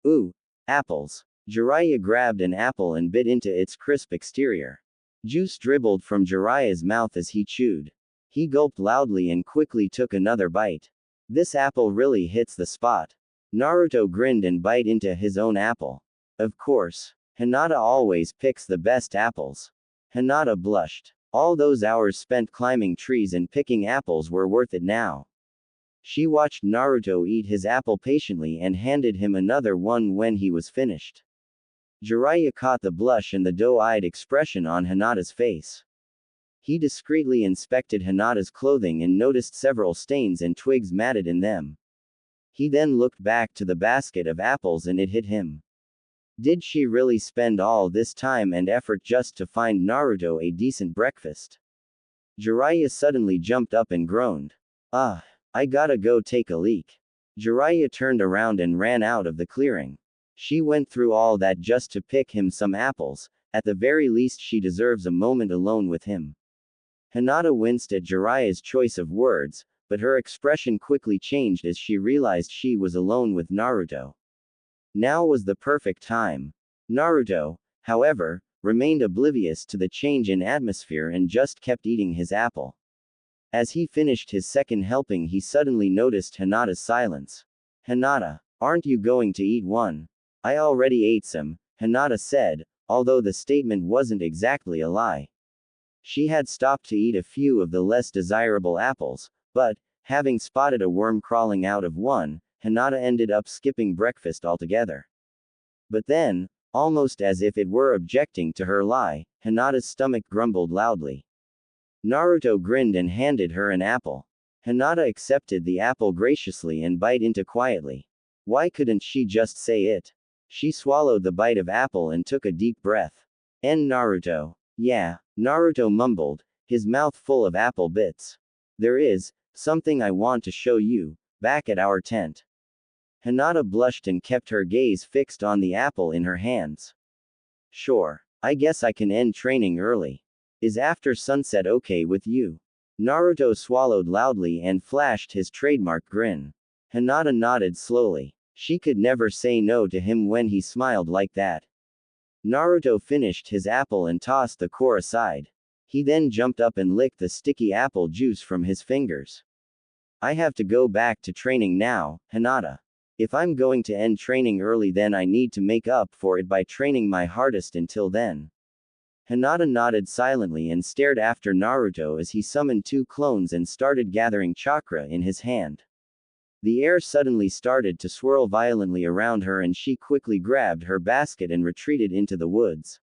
Ooh, apples. Jiraiya grabbed an apple and bit into its crisp exterior. Juice dribbled from Jiraiya's mouth as he chewed. He gulped loudly and quickly took another bite. This apple really hits the spot. Naruto grinned and bit into his own apple. Of course. Hinata always picks the best apples. Hinata blushed. All those hours spent climbing trees and picking apples were worth it now. She watched Naruto eat his apple patiently and handed him another one when he was finished. Jiraiya caught the blush and the doe-eyed expression on Hinata's face. He discreetly inspected Hinata's clothing and noticed several stains and twigs matted in them. He then looked back to the basket of apples and it hit him. Did she really spend all this time and effort just to find Naruto a decent breakfast? Jiraiya suddenly jumped up and groaned. I gotta go take a leak. Jiraiya turned around and ran out of the clearing. She went through all that just to pick him some apples. At the very least she deserves a moment alone with him. Hinata winced at Jiraiya's choice of words, but her expression quickly changed as she realized she was alone with Naruto. Now was the perfect time. Naruto, however, remained oblivious to the change in atmosphere and just kept eating his apple. As he finished his second helping he suddenly noticed Hinata's silence. Hinata, aren't you going to eat one? I already ate some, Hinata said, although the statement wasn't exactly a lie. She had stopped to eat a few of the less desirable apples, but, having spotted a worm crawling out of one, Hinata ended up skipping breakfast altogether. But then, almost as if it were objecting to her lie, Hinata's stomach grumbled loudly. Naruto grinned and handed her an apple. Hinata accepted the apple graciously and bit into quietly. Why couldn't she just say it? She swallowed the bite of apple and took a deep breath. Naruto. Yeah, Naruto mumbled, his mouth full of apple bits. There is something I want to show you, back at our tent. Hinata blushed and kept her gaze fixed on the apple in her hands. Sure, I guess I can end training early. Is after sunset okay with you? Naruto swallowed loudly and flashed his trademark grin. Hinata nodded slowly. She could never say no to him when he smiled like that. Naruto finished his apple and tossed the core aside. He then jumped up and licked the sticky apple juice from his fingers. I have to go back to training now, Hinata. If I'm going to end training early, then I need to make up for it by training my hardest until then. Hinata nodded silently and stared after Naruto as he summoned 2 clones and started gathering chakra in his hand. The air suddenly started to swirl violently around her and she quickly grabbed her basket and retreated into the woods.